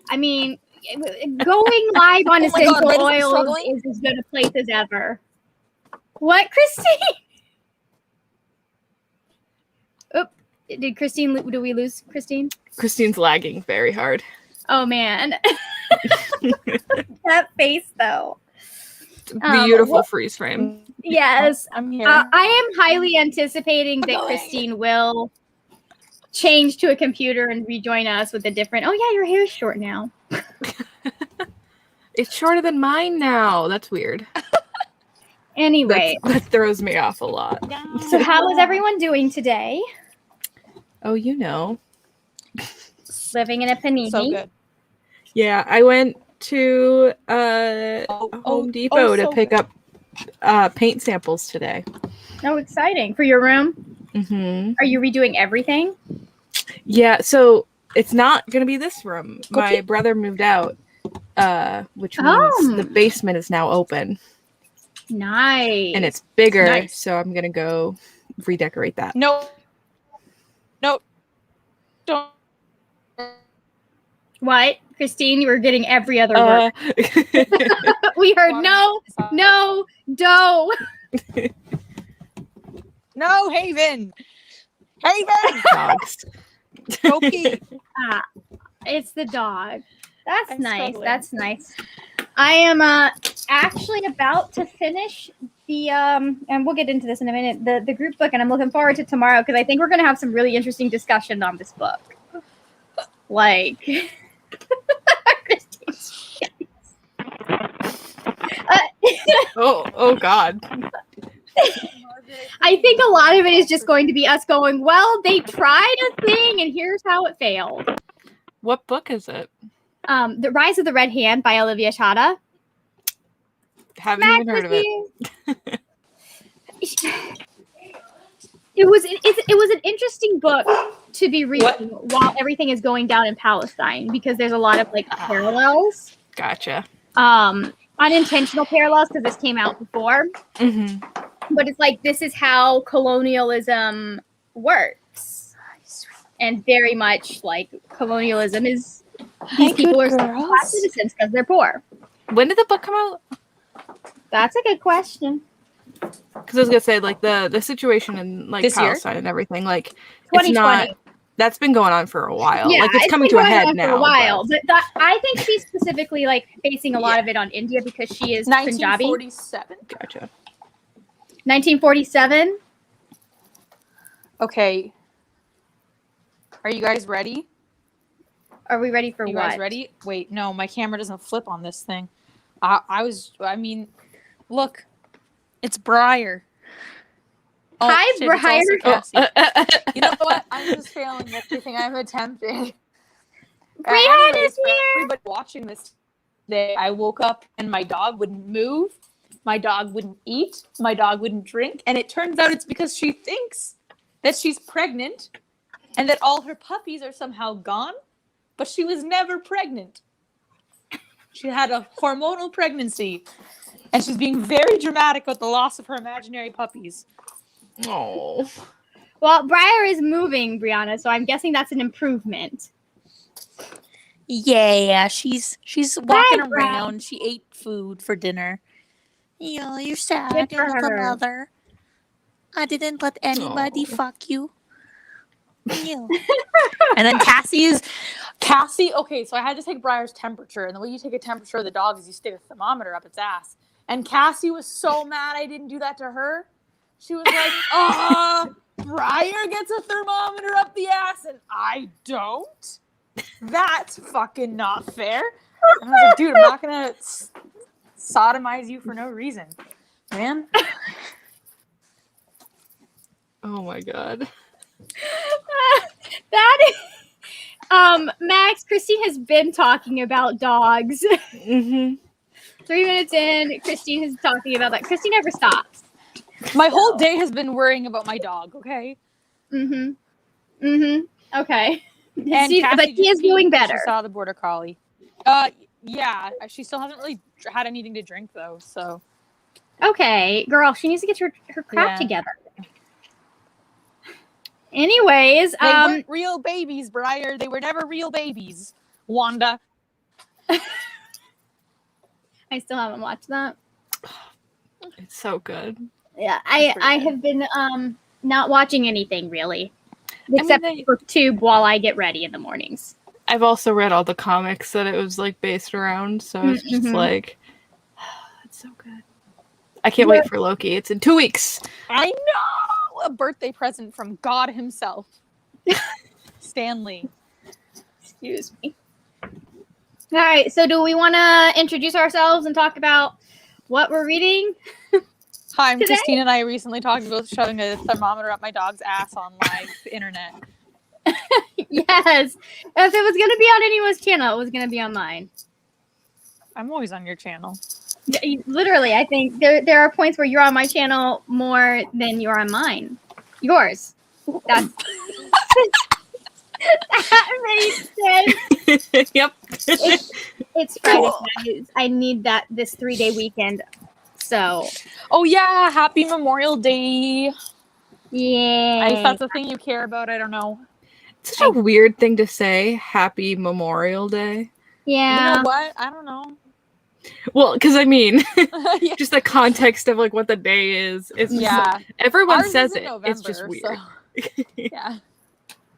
I mean, going live on essential oils is as good a place as ever. What, Christine? Oop. Did Christine, do we lose Christine? Christine's lagging very hard. Oh, man. That face, though. Beautiful freeze frame. Yes. I'm here. I am highly anticipating that Christine will change to a computer and rejoin us with a different, oh, yeah, your hair's short now. It's shorter than mine now. That's weird. Anyway. That throws me off a lot. So how is everyone doing today? Oh, you know. Living in a panini. So good. Yeah, I went to Home Depot to pick up paint samples today. Oh, exciting. For your room? Mm-hmm. Are you redoing everything? Yeah, so it's not going to be this room. My brother moved out, which means the basement is now open. Nice. And it's bigger, so I'm going to go redecorate that. No. Don't. What? Christine, you were getting every other word. We heard no, do. No, Haven. Dogs. Toki. It's the dog. That's I'm nice. struggling. That's nice. I am actually about to finish the and we'll get into this in a minute, the group book, and I'm looking forward to tomorrow because I think we're going to have some really interesting discussion on this book. Like Christine's oh God. I think a lot of it is just going to be us going, well, they tried a thing and here's how it failed. What book is it? The Rise of the Red Hand by Olivia Chada. Haven't even heard of it. It was an interesting book to be reading while everything is going down in Palestine because there's a lot of like parallels. Gotcha. Unintentional parallels because this came out before. Mm-hmm. But it's like this is how colonialism works, and very much like colonialism is these people are class citizens because they're poor. When did the book come out? That's a good question. Because I was gonna say, like the situation in like This Palestine and everything, like 2020. it's not. That's been going on for a while. Yeah, like it's coming to a head now. For a while, but I think she's specifically like basing a lot of it on India because she is Punjabi. 1947. Gotcha. 1947. Okay. Are you guys ready? Are we ready for You what? guys ready? Wait, no, my camera doesn't flip on this thing. Look, it's Briar. Oh, Hi, shit, it's also Briar. Cassie. You know what? I'm just failing everything I've attempted. Brian is for here. everybody watching this today, I woke up and my dog wouldn't move. My dog wouldn't eat. My dog wouldn't drink. And it turns out it's because she thinks that she's pregnant and that all her puppies are somehow gone. But she was never pregnant. She had a hormonal pregnancy. And she's being very dramatic with the loss of her imaginary puppies. Oh. Well, Briar is moving, Brianna, so I'm guessing that's an improvement. Yeah, she's walking Brian. around. She ate food for dinner. Yeah, you're sad, Good for little her. mother. I didn't let anybody fuck you. Yeah. And then Cassie, okay, so I had to take Briar's temperature. And the way you take a temperature of the dog is you stick a thermometer up its ass. And Cassie was so mad I didn't do that to her. She was like, Briar gets a thermometer up the ass and I don't? That's fucking not fair. And I was like, dude, I'm not going to sodomize you for no reason, man. Oh my God. That is Max, Christine has been talking about dogs. Mm-hmm. 3 minutes in, Christine is talking about that. Christine never stops. My whole day has been worrying about my dog, okay? Okay. And But he is doing better. She saw the border collie. Yeah, she still hasn't really had anything to drink though. So Okay, girl, she needs to get her crap together. Anyways, they weren't real babies, Briar. They were never real babies. Wanda. I still haven't watched that. It's so good. Yeah, That's pretty I good. have been not watching anything really, except they- for Tube while I get ready in the mornings. I've also read all the comics that it was like based around, so it's just Mhm. like, it's so good. I can't wait for Loki. It's in 2 weeks. I know! A birthday present from God himself. Stanley. Excuse me. All right, so do we want to introduce ourselves and talk about what we're reading? Hi, I'm Today? Christine, and I recently talked about shoving a thermometer up my dog's ass on live internet. Yes, if it was going to be on anyone's channel, it was going to be on mine. I'm always on your channel. Literally, I think there are points where you're on my channel more than you're on mine. Yours. That's that makes sense. Yep. It's Friday. I need this 3-day weekend. So Oh yeah, happy Memorial Day. yeah, If that's a thing you care about, I don't know. It's such a weird thing to say. Happy Memorial Day. yeah. You know what? I don't know. Well, because I mean, Yeah. just the context of like what the day is. It's just, Yeah. everyone Ours says is in it. November, It's just weird. so- yeah.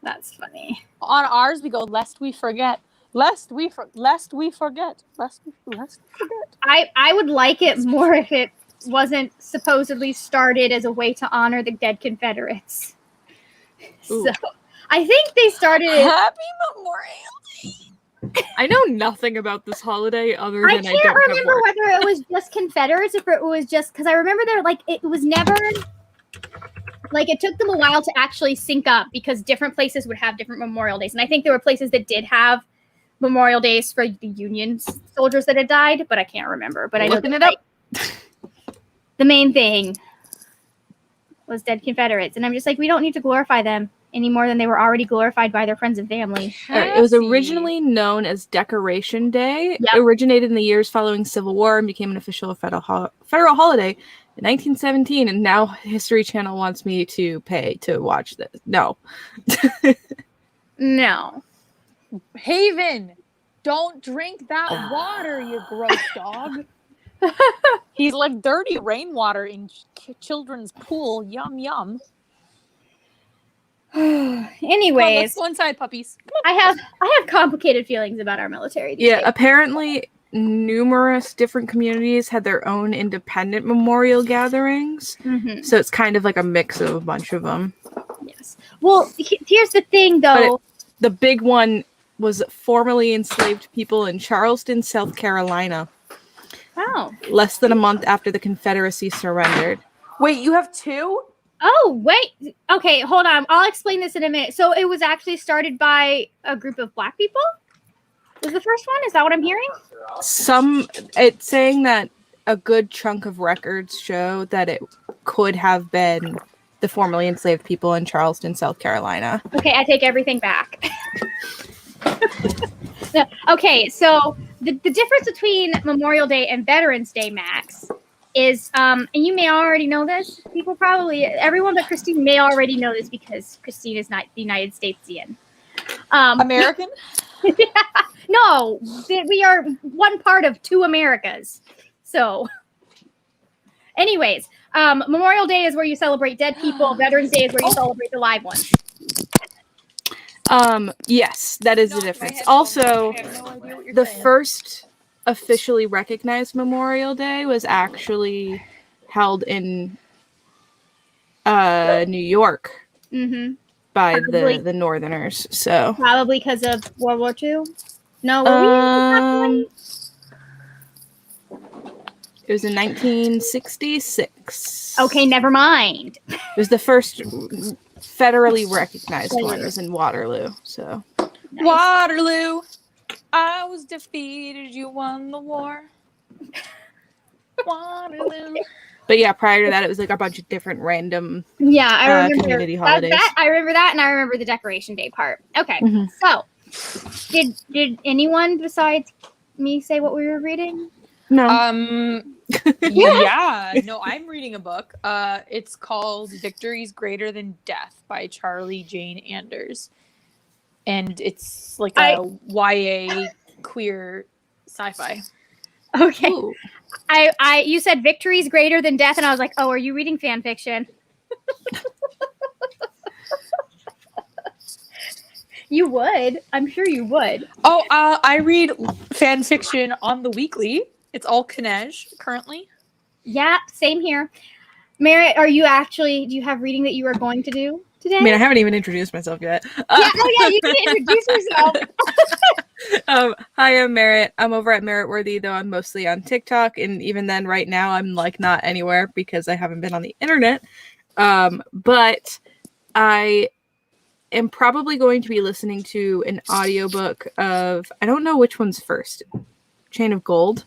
That's funny. On ours, we go lest we forget, lest we forget, lest we forget. I would like it more if it wasn't supposedly started as a way to honor the dead Confederates. Ooh. So I think they started it. Happy Memorial. I know nothing about this holiday other I than can't I don't have remember work. whether it was just Confederates or it was just because I remember there it was never like it took them a while to actually sync up because different places would have different Memorial Days, and I think there were places that did have Memorial Days for the Union soldiers that had died, but I can't remember. But I know Looking that, it up. the main thing was dead Confederates, and I'm just like, we don't need to glorify them any more than they were already glorified by their friends and family. All right, it was originally known as Decoration Day. Yep. It originated in the years following Civil War and became an official federal holiday in 1917. And now History Channel wants me to pay to watch this. No. No. Haven, don't drink that water, you gross dog. He's like dirty rainwater in children's pool. Yum yum. Come on, Anyways, let's go inside, puppies. Come I have complicated feelings about our military. These Yeah, days. apparently numerous different communities had their own independent memorial gatherings. Mhm. So it's kind of like a mix of a bunch of them. Yes. Well, here's the thing, though. The big one was formerly enslaved people in Charleston, South Carolina, Oh. less than a month after the Confederacy surrendered. on. Wait, you have two? Oh, wait. Okay, hold on. I'll explain this in a minute. So it was actually started by a group of Black people? Was the first one? Is that what I'm hearing? It's saying that a good chunk of records show that it could have been the formerly enslaved people in Charleston, South Carolina. Okay, I take everything back. Okay, so the difference between Memorial Day and Veterans Day, Max, is, and you may already know this, everyone but Christine may already know this because Christine is not the United Statesian. American? No, we are one part of two Americas. So, anyways, Memorial Day is where you celebrate dead people. Veterans Day is where you celebrate the live ones. Yes, that is the difference. Also, the first officially recognized Memorial Day was actually held in New York Mm-hmm. by Probably. the Northerners. So Probably because of World War II. No, were we in it was in 1966. Okay, never mind. It was the first federally recognized one. It was in Waterloo. So Nice. Waterloo. I was defeated. You won the war. Waterloo. but yeah, prior to that, it was like a bunch of different random. Yeah, I remember community holidays. I remember that, and I remember the Decoration Day part. Okay, Mhm. so did anyone besides me say what we were reading? No. Yeah. No, I'm reading a book. It's called Victories Greater Than Death by Charlie Jane Anders. and it's like a YA queer sci-fi. Okay. Ooh. You said victory is greater than death, and I was like, oh, are you reading fan fiction? You would. I'm sure you would. Oh, I read fan fiction on the weekly. It's all Kinej currently. Yeah, same here. Merritt, do you have reading that you are going to do today? I mean, I haven't even introduced myself yet. Yeah, you can introduce yourself. Hi, I'm Merritt. I'm over at Merritt Worthy, though I'm mostly on TikTok, and even then, right now, I'm like not anywhere because I haven't been on the internet. But I am probably going to be listening to an audiobook of, I don't know which one's first. Chain of Gold.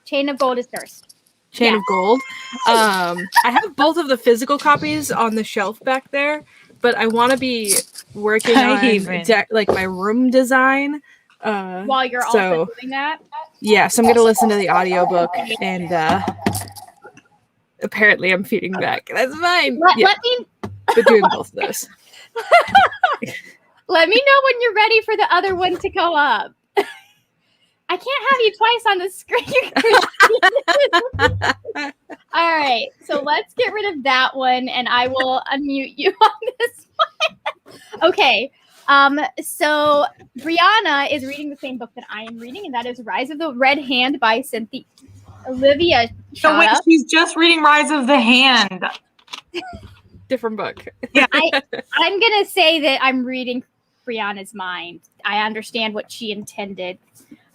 Chain of Gold is first. Chain of Gold. I have both of the physical copies on the shelf back there, but I want to be working on like my room design. While you're also doing that? Yeah, so I'm going to listen to the audiobook, and apparently I'm feeding back. That's fine. But doing both of those. Let me know when you're ready for the other one to go up. I can't have you twice on the screen. All right, so let's get rid of that one, and I will unmute you on this one. Okay, so Brianna is reading the same book that I am reading, and that is Rise of the Red Hand by Cynthia Olivia. So wait, she's just reading Rise of the Hand. Different book. Yeah, I'm gonna say that I'm reading Brianna's mind. I understand what she intended.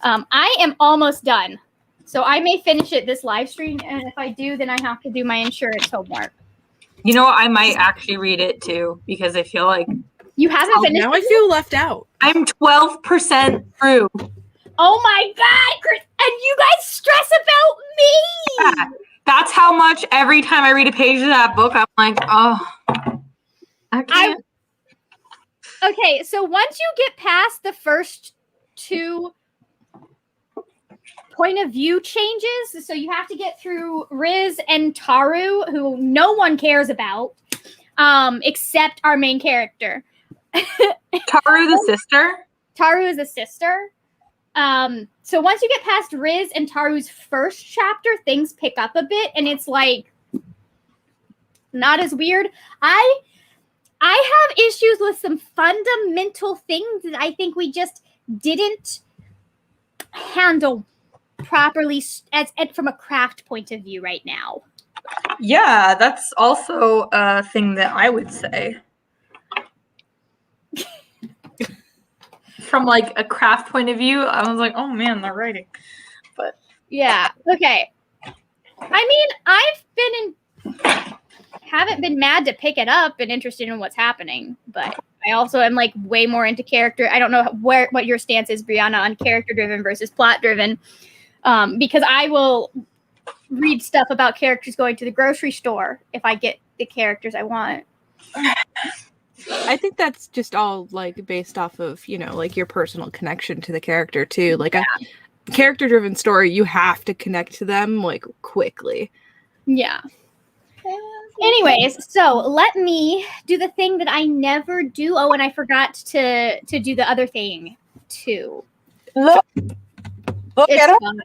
I am almost done, so I may finish it this live stream, and if I do, then I have to do my insurance homework. You know what? I might actually read it too because I feel like you haven't finished. Now I feel left out. I'm 12% through. Oh my god, Chris, and you guys stress about me. Yeah, that's how much every time I read a page of that book, I'm like, oh, I can't. Okay, so once you get past the first two point of view changes, so you have to get through Riz and Taru, who no one cares about, except our main character. Taru the sister? Taru is a sister. So once you get past Riz and Taru's first chapter, things pick up a bit, and it's like not as weird. I have issues with some fundamental things that I think we just didn't handle properly as from a craft point of view right now. Yeah, that's also a thing that I would say. From like a craft point of view, I was like, oh man, they're writing. But yeah, okay. I mean, haven't been mad to pick it up and interested in what's happening, but I also am like way more into character. I don't know what your stance is, Brianna, on character driven versus plot driven, because I will read stuff about characters going to the grocery store if I get the characters I want. I think that's just all like based off of, you know, like your personal connection to the character too. Like a character driven story, you have to connect to them like quickly. Yeah. Anyways, so let me do the thing that I never do. Oh, and I forgot to do the other thing too. look at it. Fun.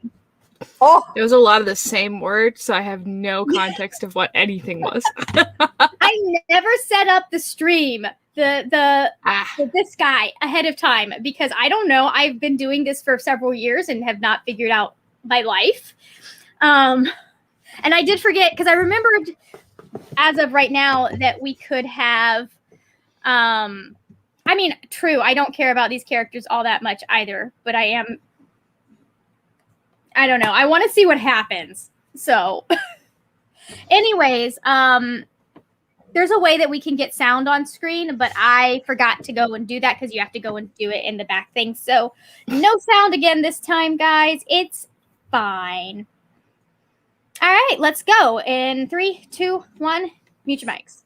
Oh, It was a lot of the same words, so I have no context of what anything was. I never set up the stream, this guy ahead of time because I don't know. I've been doing this for several years and have not figured out my life. And I did forget because I remembered as of right now that we could have. I mean, true. I don't care about these characters all that much either, but I don't know. I want to see what happens. So, anyways, there's a way that we can get sound on screen, but I forgot to go and do that because you have to go and do it in the back thing. So, no sound again this time, guys. It's fine. All right, let's go. In 3, 2, 1, mute your mics.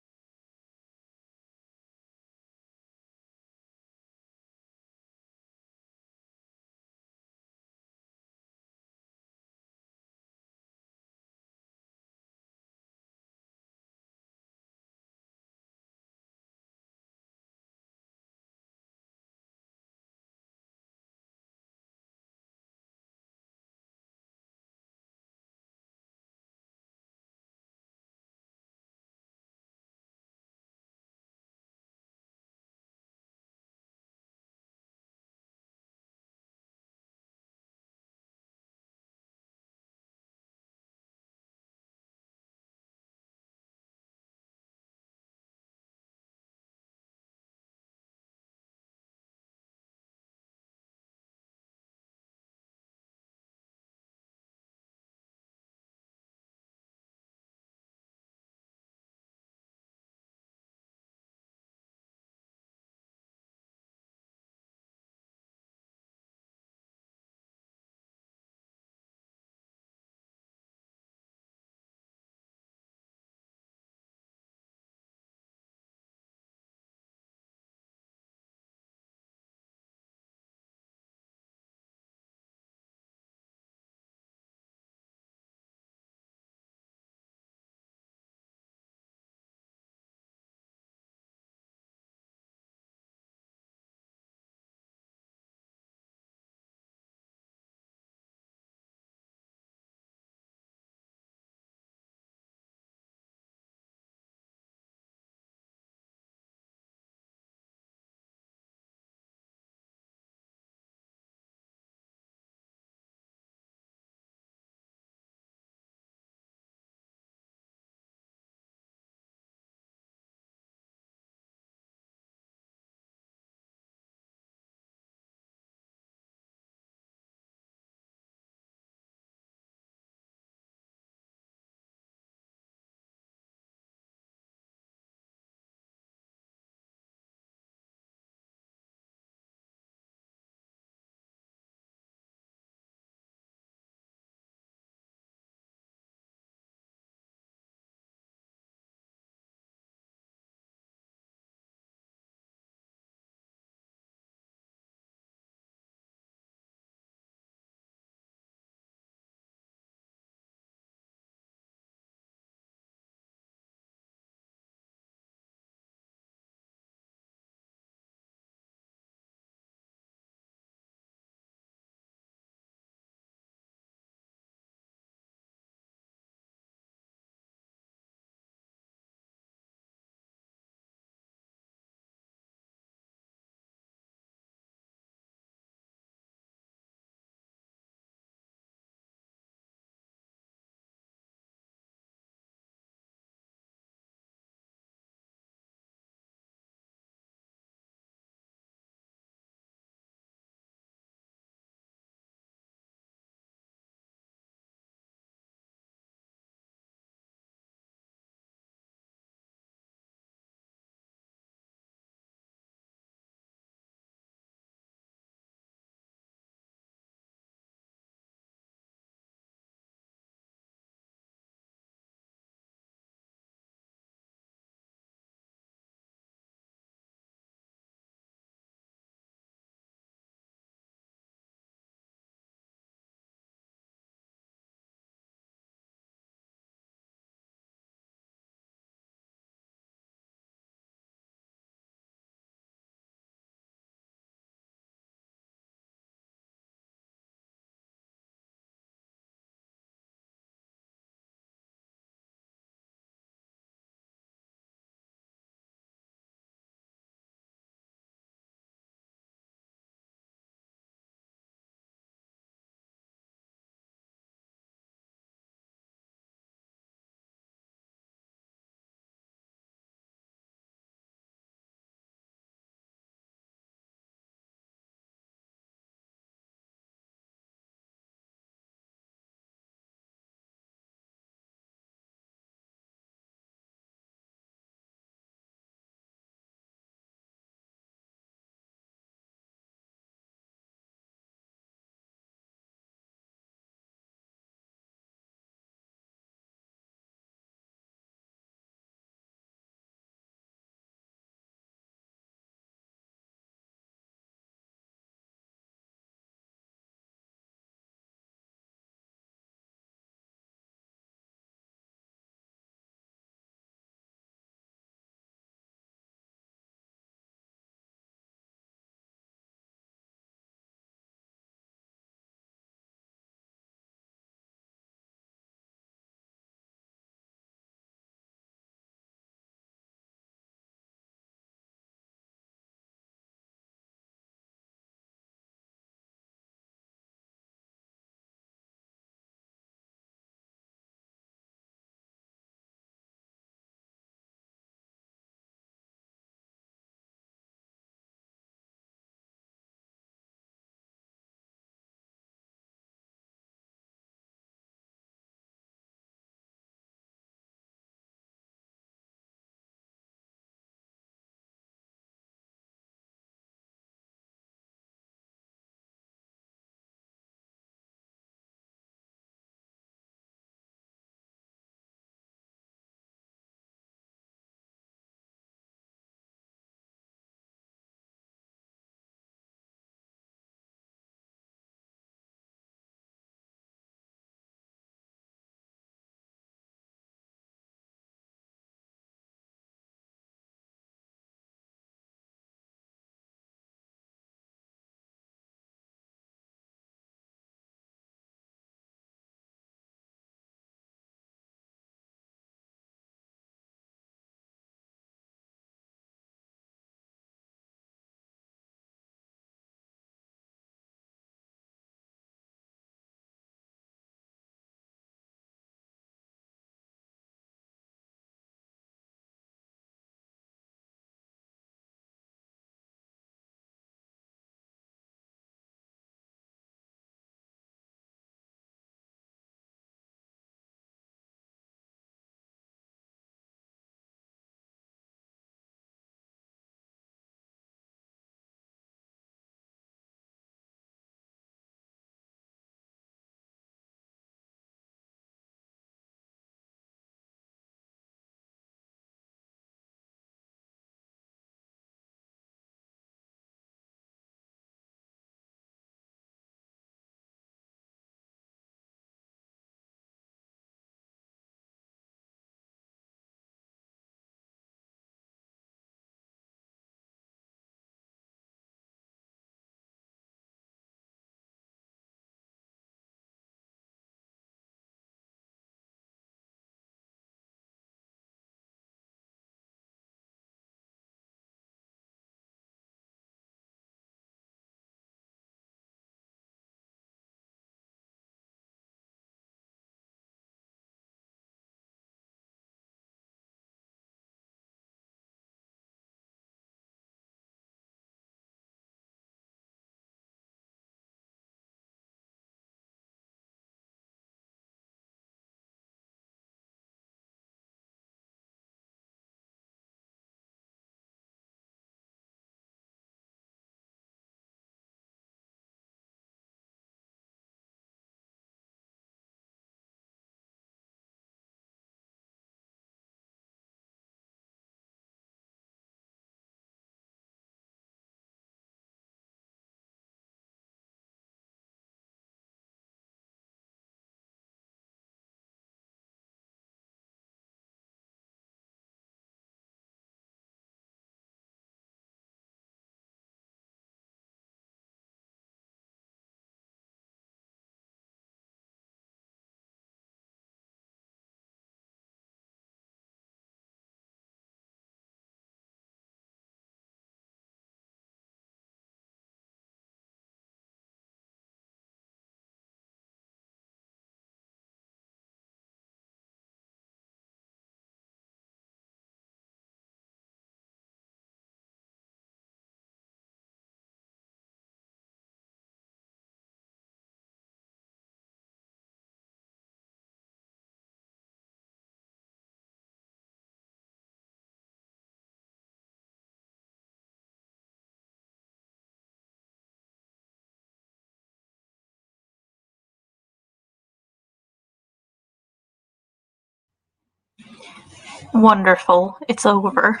Wonderful. It's over.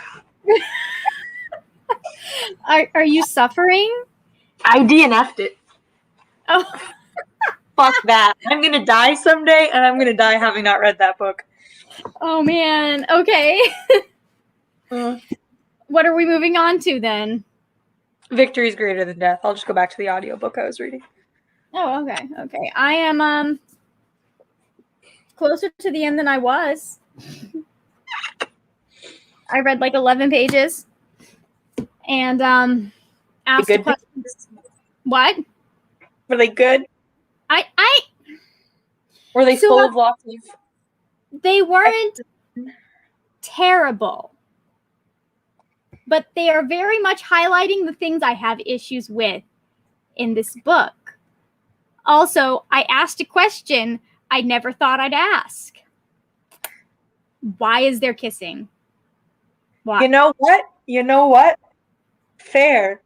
Are you suffering? I DNF'd it. Oh, Fuck that. I'm gonna die someday, and I'm gonna die having not read that book. oh man. Okay. Mm. What are we moving on to then? Victory is greater than death. I'll just go back to the audiobook I was reading. Oh, okay. Okay. I am closer to the end than I was. I read like 11 pages and asked Good questions. What? Were they good? I Were they So, full of lots of... they weren't terrible. But they are very much highlighting the things I have issues with in this book. Also, I asked a question I never thought I'd ask. Why is there kissing? Why? You know what? You know what? Fair.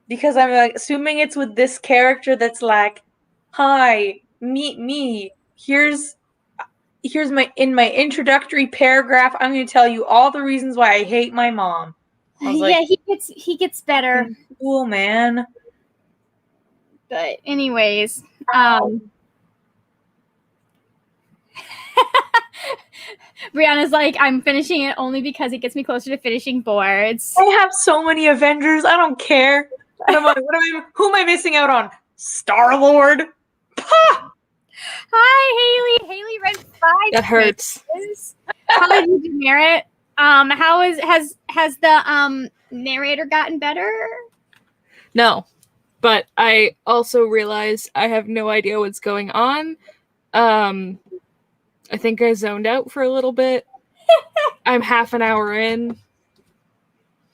Because I'm assuming it's with this character that's like, hi, meet me. Here's my introductory paragraph. I'm going to tell you all the reasons why I hate my mom. I was Yeah, like, he gets better. cool, man. But anyways, Brianna's like, I'm finishing it only because it gets me closer to finishing boards. I have so many Avengers. I don't care. Who am I missing out on? Star-Lord? Hi, Haley. Haley read 5 That hurts. pages. How did you do, Merritt? Has the narrator gotten better? No, but I also realize I have no idea what's going on. I think I zoned out for a little bit. I'm half an hour in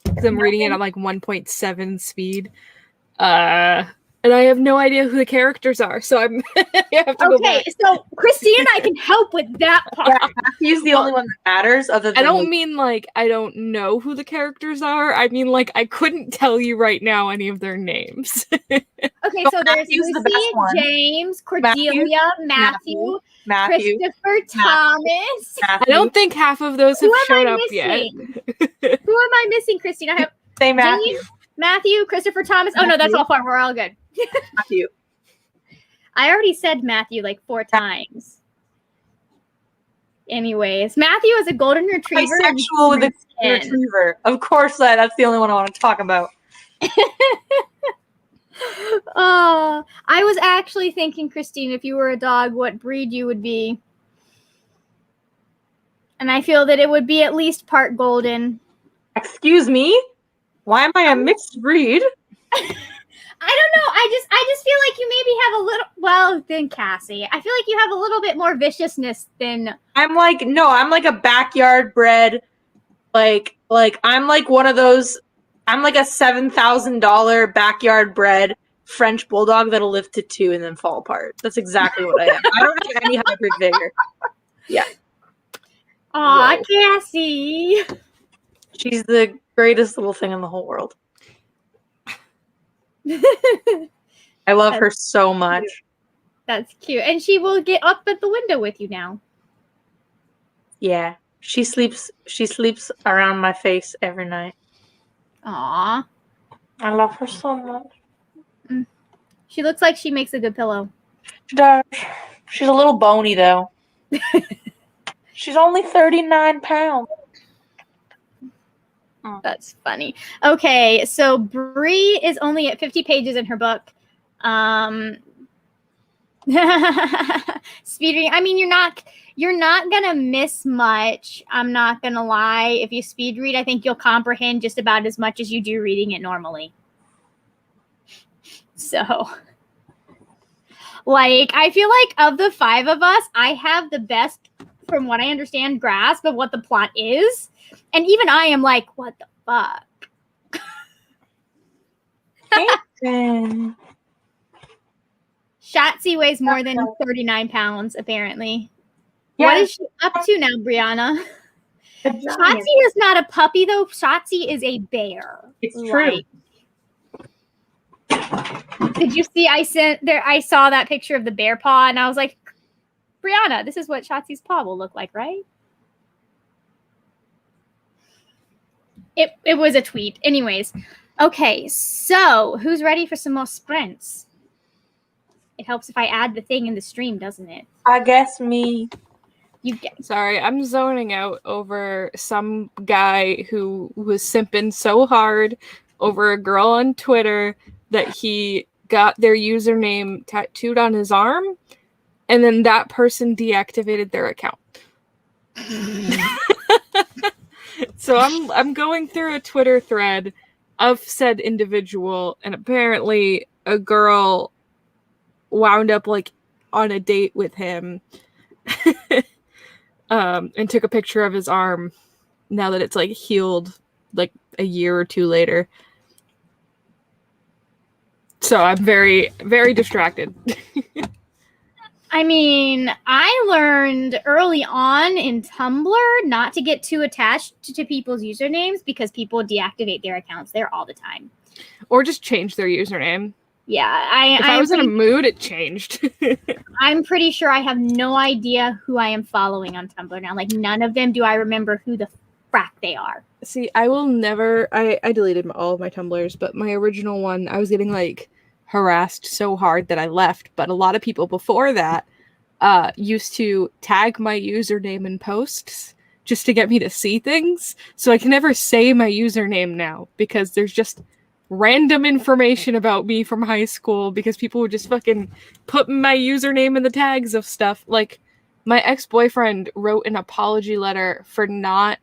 because I'm reading it at like 1.7 speed. And I have no idea who the characters are, so I have to go back. Okay, so Christine and I can help with that part. Yeah, Matthew's the only one that matters. Other than I don't mean like I don't know who the characters are. I mean like I couldn't tell you right now any of their names. Okay, so there's Matthew's the best Lucy, one. James, Cordelia, Matthew, Matthew. Christopher, Thomas. I don't think half of those have Who am shown I up yet. missing? Who am I missing, Christine? I have Say Matthew. James, Matthew, Christopher, Thomas. Oh no, that's all 4. We're all good. Matthew. I already said Matthew like 4 times. Anyways, Matthew is a golden retriever. Bisexual with a golden retriever. Of course, that's the only one I want to talk about. Oh, I was actually thinking, Christine, if you were a dog, what breed you would be. And I feel that it would be at least part golden. Excuse me? Why am I a mixed breed? I don't know. I just feel like you maybe have a little, well, than Cassie. I feel like you have a little bit more viciousness than. I'm like a backyard bred, like I'm like one of those. I'm like a $7,000 backyard bred French bulldog that'll live to 2 and then fall apart. That's exactly what I am. I don't have any hybrid vigor. Yeah. Aw, Cassie. She's the greatest little thing in the whole world. I love her so much. That's cute. And she will get up at the window with you now. Yeah. She sleeps around my face every night. Aw. I love her so much. She looks like she makes a good pillow. She does. She's a little bony though. She's only 39 pounds. That's funny. Okay, so Bree is only at 50 pages in her book. Speed reading. I mean, you're not gonna miss much. I'm not gonna lie. If you speed read, I think you'll comprehend just about as much as you do reading it normally. So, like, I feel like of the 5 of us, I have the best, from what I understand, grasp of what the plot is. And even I am like, what the fuck? Shotzi weighs more than 39 pounds, apparently. Yeah. What is she up to now, Brianna? Shotzi is not a puppy, though. Shotzi is a bear. It's true. Did you see? I saw that picture of the bear paw, and I was like, Brianna, this is what Shotzi's paw will look like, right? It was a tweet. Anyways. Okay, so who's ready for some more sprints? It helps if I add the thing in the stream, doesn't it? I guess me. You get Sorry, I'm zoning out over some guy who was simping so hard over a girl on Twitter that he got their username tattooed on his arm, and then that person deactivated their account. So I'm going through a Twitter thread of said individual, and apparently a girl wound up like on a date with him. And took a picture of his arm now that it's like healed like a year or two later. So I'm very, very distracted. I mean, I learned early on in Tumblr not to get too attached to people's usernames because people deactivate their accounts there all the time. Or just change their username. Yeah, If I was in a mood, it changed. I'm pretty sure I have no idea who I am following on Tumblr now. Like, none of them do I remember who the frack they are. See, I will never... I deleted all of my Tumblrs, but my original one, I was getting, like, harassed so hard that I left. But a lot of people before that used to tag my username in posts just to get me to see things. So I can never say my username now because there's just random information about me from high school because people would just fucking put my username in the tags of stuff. Like, my ex-boyfriend wrote an apology letter for not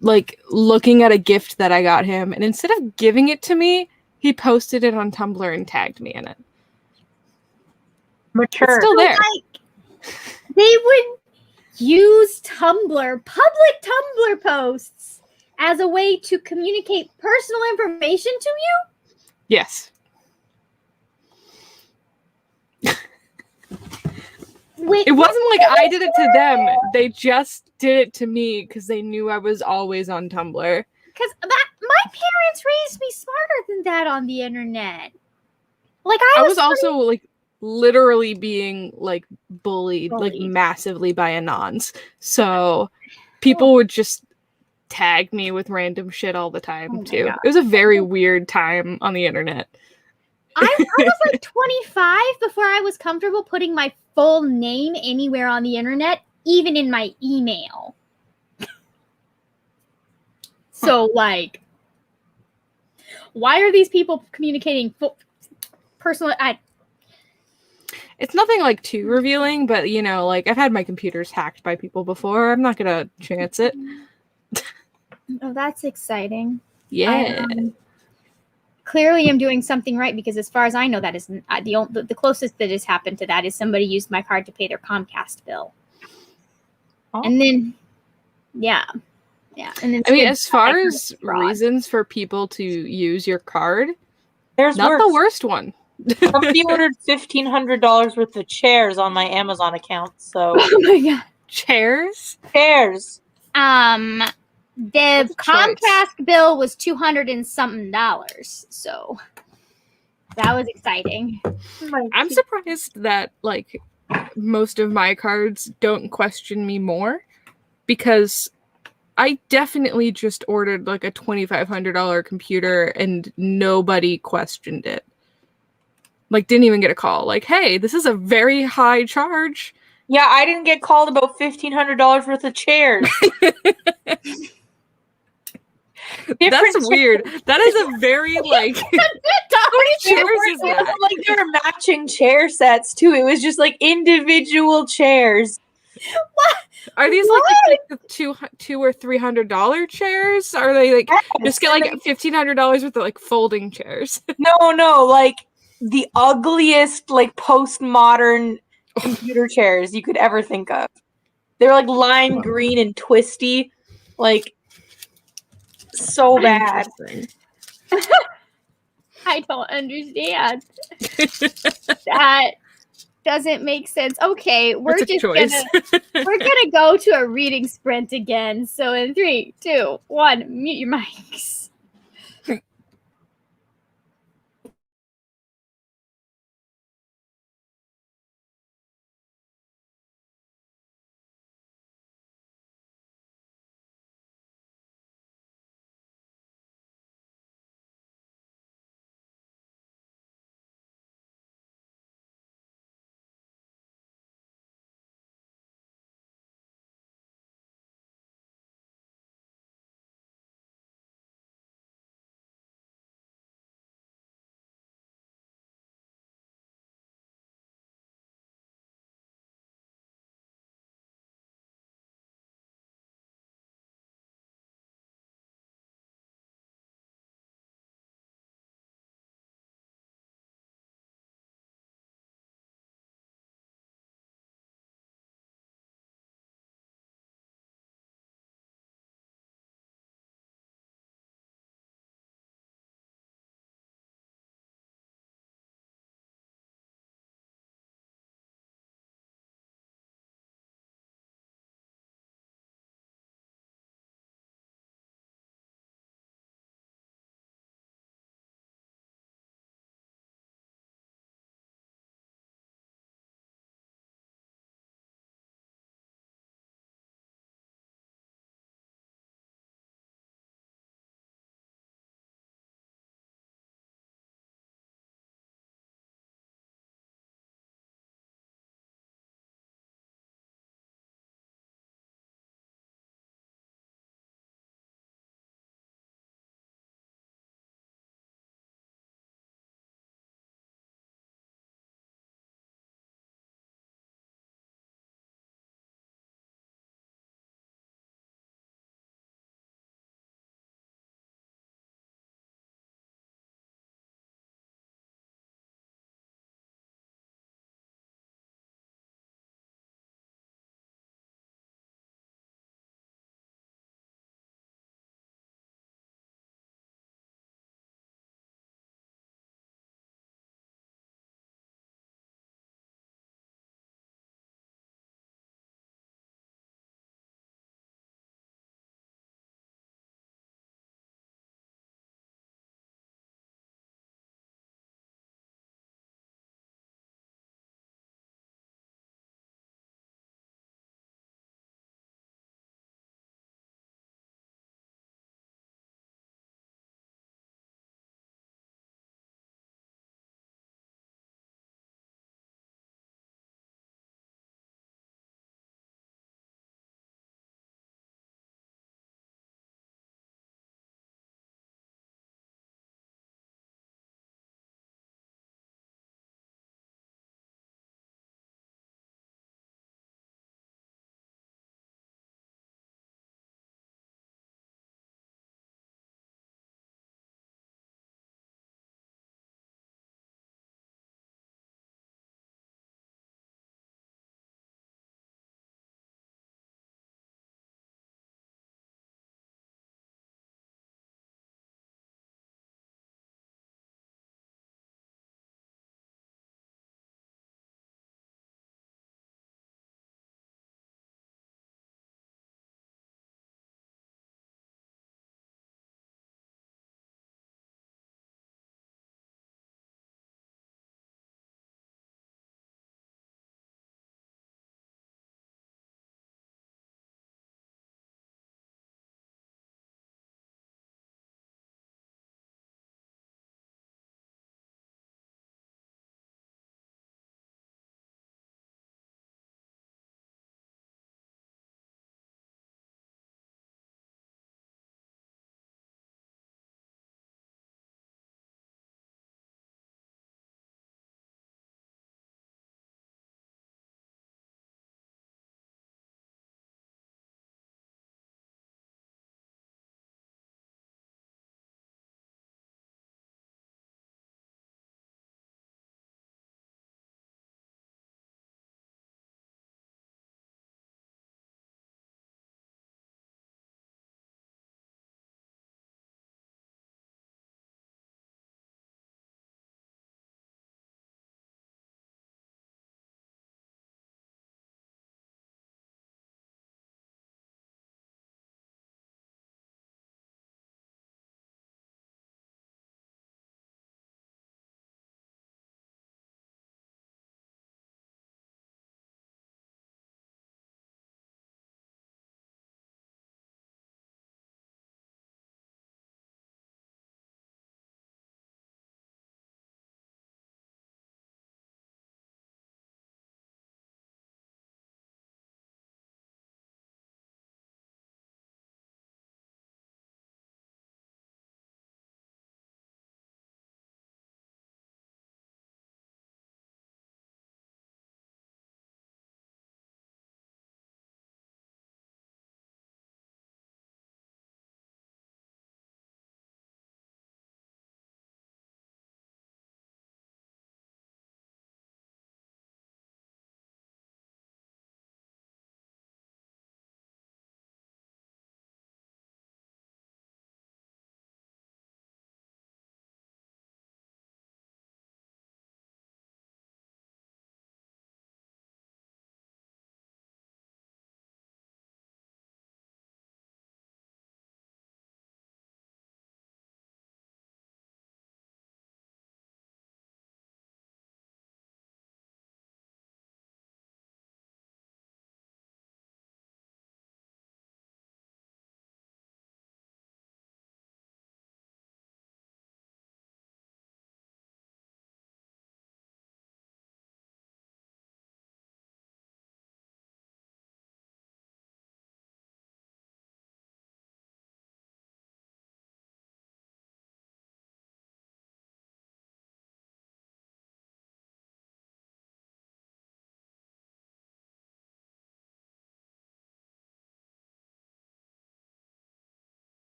like looking at a gift that I got him, and instead of giving it to me, he posted it on Tumblr and tagged me in it. Mature. It's still there. Like, they would use Tumblr, public Tumblr posts, as a way to communicate personal information to you? Yes. Wait, It wasn't like I did it to them. They just did it to me because they knew I was always on Tumblr. because my parents raised me smarter than that on the internet. Like, I was also like literally being like bullied like Bullied. massively by anons. So people would just tag me with random shit all the time Oh my too. God. It was a very weird time on the internet. I was like 25 before I was comfortable putting my full name anywhere on the internet, even in my email. So, like, why are these people communicating personal? It's nothing like too revealing, but you know, like I've had my computers hacked by people before. I'm not gonna chance it. Oh, that's exciting. Yeah. Clearly, I'm doing something right because, as far as I know, that is the closest that has happened to that is somebody used my card to pay their Comcast bill, and then, yeah, and then I mean, as far as reasons for people to use your card, There's not worse. the worst one. Somebody ordered $1,500 worth of chairs on my Amazon account. So Oh my God, Chairs? chairs. the That's a choice. Comcast bill was $200 and something, so that was exciting. I'm surprised that like most of my cards don't question me more because I definitely just ordered like a $2,500 computer and nobody questioned it. Like, didn't even get a call. Like, hey, this is a very high charge. Yeah, I didn't get called about $1,500 worth of chairs. That's weird. That is a very like. How many chairs is that? Like they were matching chair sets too. It was just like individual chairs. Are these like the $200 or $300 chairs? Are they like just get like $1,500 worth of like folding chairs? No, like the ugliest like postmodern computer chairs you could ever think of. They were like lime green and twisty, like so bad. I don't understand. That doesn't make sense. Okay, we're It's a just choice. we're gonna go to a reading sprint again. So in 3, 2, 1, mute your mics.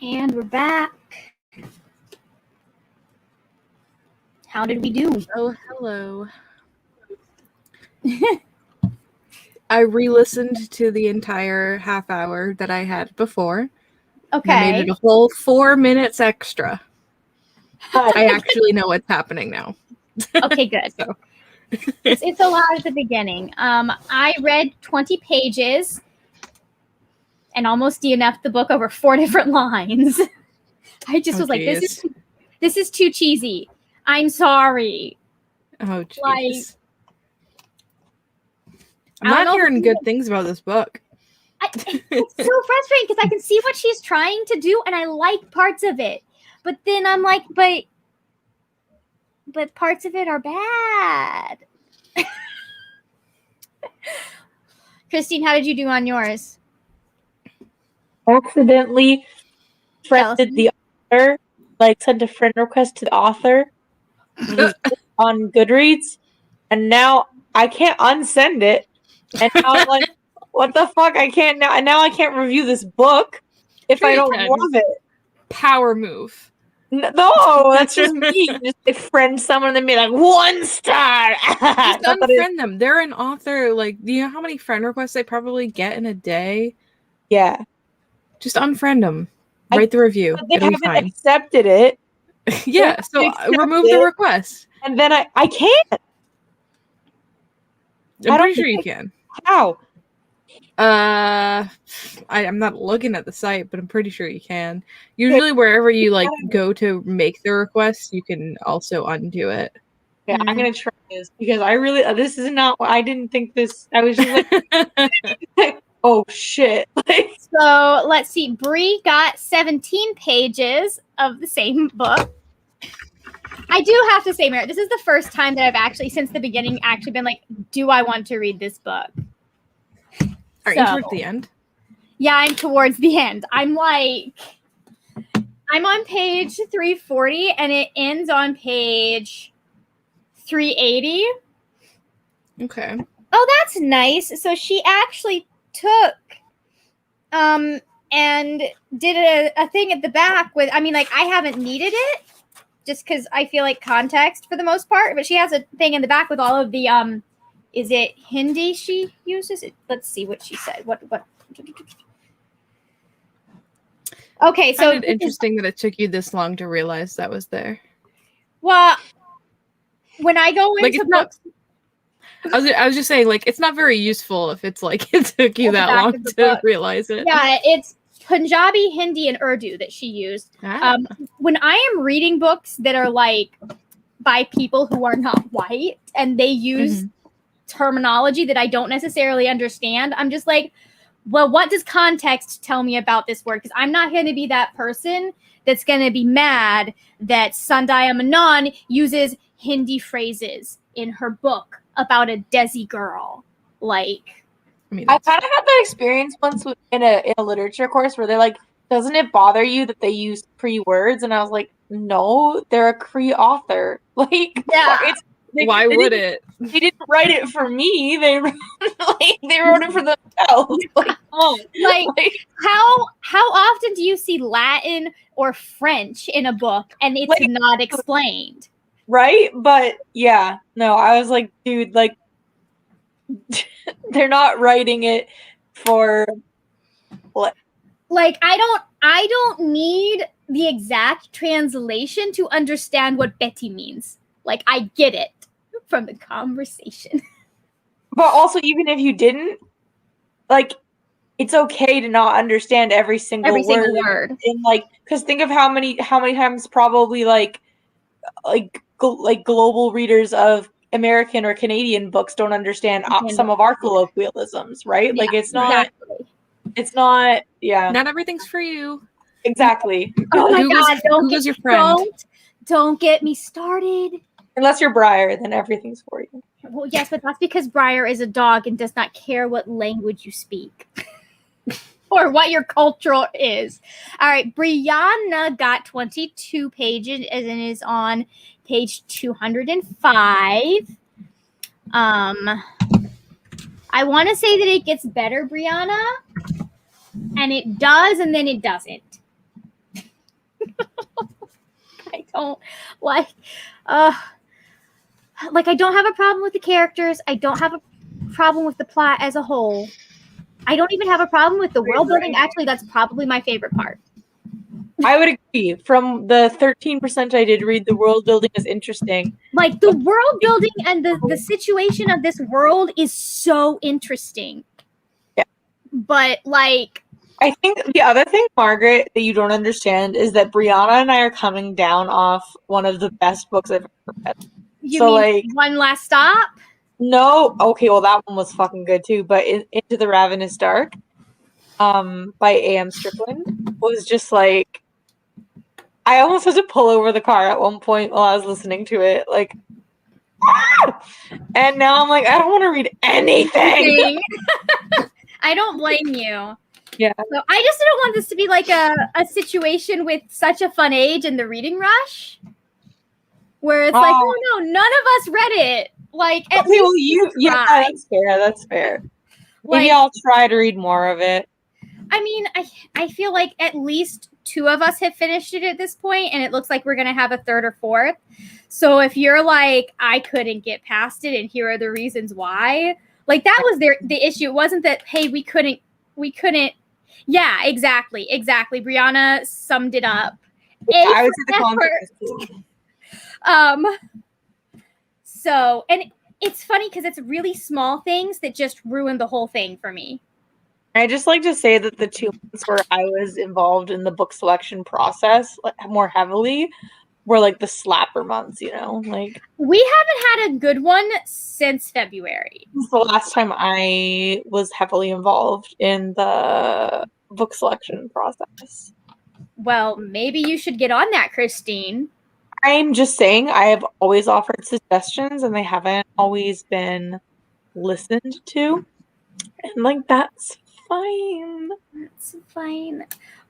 And we're back. How did we do? Oh, hello. I re-listened to the entire half hour that I had before. Okay. I made it a whole 4 minutes extra. I actually know what's happening now. Okay, good. So. It's a lot at the beginning. I read 20 pages and almost DNF'd the book over 4 different lines. I just was like, this is too cheesy. I'm sorry. Oh, jeez. Like, I'm not hearing good things about this book. It's so frustrating because I can see what she's trying to do and I like parts of it. But then I'm like, but parts of it are bad. Christine, how did you do on yours? Accidentally friended the author, like sent a friend request to the author on Goodreads, and now I can't unsend it. And now I'm like, what the fuck? I can't now I can't review this book if I don't love it. Power move. No, that's just me. Just like friend someone and then be like 1 star. Just unfriend them. They're an author. Like, do you know how many friend requests they probably get in a day? Yeah. Just unfriend them. Write the review. They It'll be haven't fine. accepted it. Yeah, so remove the request. And then I can't. I'm pretty sure you can. How? I'm not looking at the site, but I'm pretty sure you can. Usually wherever you like go to make the request, you can also undo it. Yeah, I'm gonna try this because I really this is not I didn't think this. I was just like oh shit. So let's see. Bree got 17 pages of the same book. I do have to say, Merritt, this is the first time that I've actually, since the beginning, actually been like, do I want to read this book? Are you towards the end? Yeah, I'm towards the end. I'm on page 340 and it ends on page 380. Okay. Oh, that's nice. So she actually took and did a thing at the back with, I mean, like, I haven't needed it just because I feel like context for the most part, but she has a thing in the back with all of the is it Hindi she uses? Let's see what she said. What? Okay, so it's interesting that it took you this long to realize that was there. Well, when I go into books, I was just saying, like, it's not very useful if it's like it took you that long to realize it. Yeah, it's Punjabi, Hindi, and Urdu that she used. When I am reading books that are like by people who are not white and they use terminology that I don't necessarily understand, I'm just like, well, what does context tell me about this word? Because I'm not going to be that person that's going to be mad that Sandhya Menon uses Hindi phrases in her book about a Desi girl. Like, I kind of had that experience once in a literature course where they're like, doesn't it bother you that they use Cree words? And I was like, no, they're a Cree author. Like, yeah. Why would it? They didn't write it for me. They wrote it for themselves. Like, how often do you see Latin or French in a book and it's like, not explained? Right? But yeah, no, I was like, dude, like they're not writing it for what? Like, I don't need the exact translation to understand what Betty means. Like, I get it from the conversation. But also, even if you didn't, like, it's okay to not understand every single word. And like, because think of how many times probably like global readers of American or Canadian books don't understand some of our colloquialisms, right? Yeah, like, it's not, yeah. Not everything's for you. Exactly. Oh my God! Google's your friend. Don't get me started. Unless you're Briar, then everything's for you. Well, yes, but that's because Briar is a dog and does not care what language you speak or what your cultural is. All right, Brianna got 22 pages and is on page 205. I want to say that it gets better, Brianna, and it does, and then it doesn't. I don't like I don't have a problem with the characters. I don't have a problem with the plot as a whole. I don't even have a problem with the world building. Actually, that's probably my favorite part. I would agree. From the 13% I did read, the world building is interesting. Like the world building and the situation of this world is so interesting. Yeah. But like I think the other thing, Margaret, that you don't understand is that Brianna and I are coming down off one of the best books I've ever read. you So, mean like, One Last Stop? no, okay, well that one was fucking good too. But Into the Ravenous Dark, by A.M. Strickland, was just like, I almost had to pull over the car at one point while I was listening to it, like, and now I'm like, I don't want to read anything. I don't blame you. Yeah. So I just didn't want this to be like a situation with such a fun age and the reading rush, where it's like, oh no, none of us read it. Like, at least yeah, that's fair. That's fair. Maybe like, I'll try to read more of it. I mean, I feel like at least 2 of us have finished it at this point, and it looks like we're gonna have a 3rd or 4th. So if you're like, I couldn't get past it, and here are the reasons why, like that was the issue. It wasn't that, hey, we couldn't. Yeah, exactly. Brianna summed it up. Yeah, I would say the concept. So, and it's funny because it's really small things that just ruin the whole thing for me. I just like to say that the 2 months where I was involved in the book selection process more heavily were like the slapper months, you know? Like, we haven't had a good one since February. This is the last time I was heavily involved in the book selection process. Well, maybe you should get on that, Christine. I'm just saying, I have always offered suggestions and they haven't always been listened to. And like, that's fine. That's fine.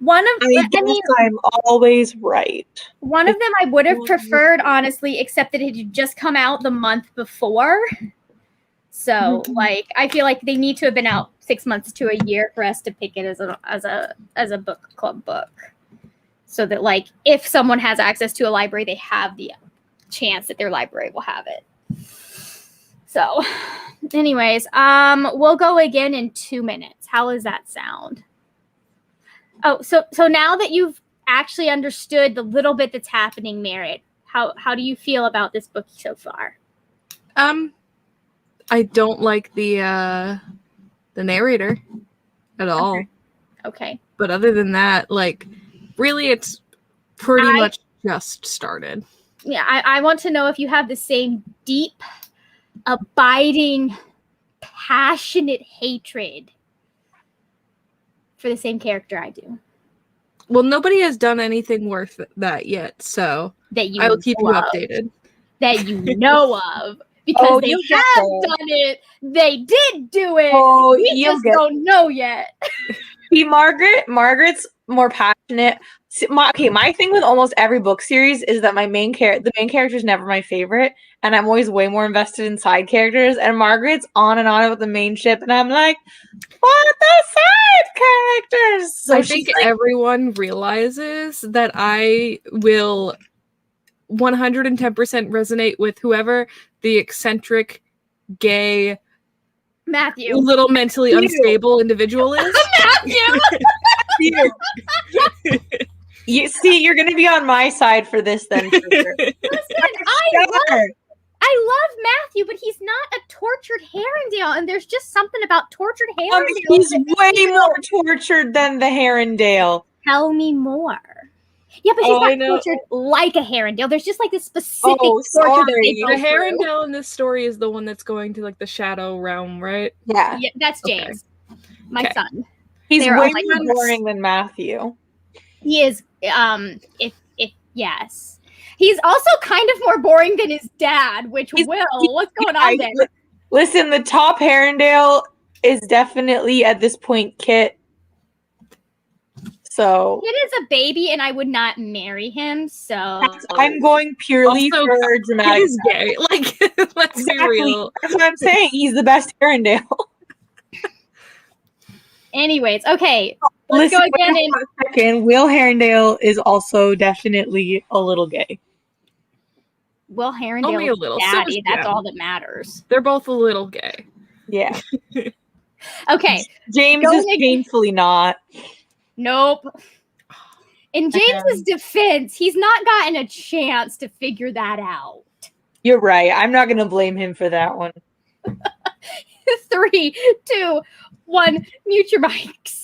I'm always right. One of them I would have preferred, honestly, except that it had just come out the month before. So, like, I feel like they need to have been out 6 months to a year for us to pick it as a book club book. So that, like, if someone has access to a library, they have the chance that their library will have it. So, anyways, we'll go again in 2 minutes. How does that sound? Oh, so now that you've actually understood the little bit that's happening, Merritt, how do you feel about this book so far? I don't like the narrator at all. Okay. But other than that, like, really, it's pretty much just started. Yeah, I want to know if you have the same deep, abiding, passionate hatred for the same character I do. Well, nobody has done anything worth that yet, so I will keep you updated. That you know of. Because they have done it. They did do it. Oh, we just don't know yet. See, Margaret's more passionate. See, my thing with almost every book series is that the main character is never my favorite, and I'm always way more invested in side characters. And Margaret's on and on about the main ship, and I'm like, what the side characters? So I think everyone realizes that I will 110% resonate with whoever the eccentric, gay, Matthew, little mentally unstable individual is. Matthew. You see, you're going to be on my side for this then. For sure. Listen, I love Matthew, but he's not a tortured Herondale, and there's just something about tortured Herondale. He's way more tortured than the Herondale. Tell me more. Yeah, but he's not tortured like a Herondale. There's just like this specific torture. The Herondale in this story is the one that's going to like the shadow realm, right? Yeah, that's James, my son. He's way more boring than Matthew. He is. If yes, he's also kind of more boring than his dad. What's going on there? Listen, the top Herondale is definitely at this point Kit. So Kit is a baby, and I would not marry him. So I'm going purely for dramatic. He is gay. Like, let's be real. That's what I'm saying. He's the best Herondale. Anyways, okay. Let's go Listen, again wait in a second. Will Herondale is also definitely a little gay. Will Herondale Only a is little. So is daddy. That's Jem. all that matters. They're both a little gay. Yeah. Okay. James Going is painfully not. Nope. In Okay. James's defense, he's not gotten a chance to figure that out. You're right. I'm not gonna blame him for that one. 3, 2, 1. Mute your mics.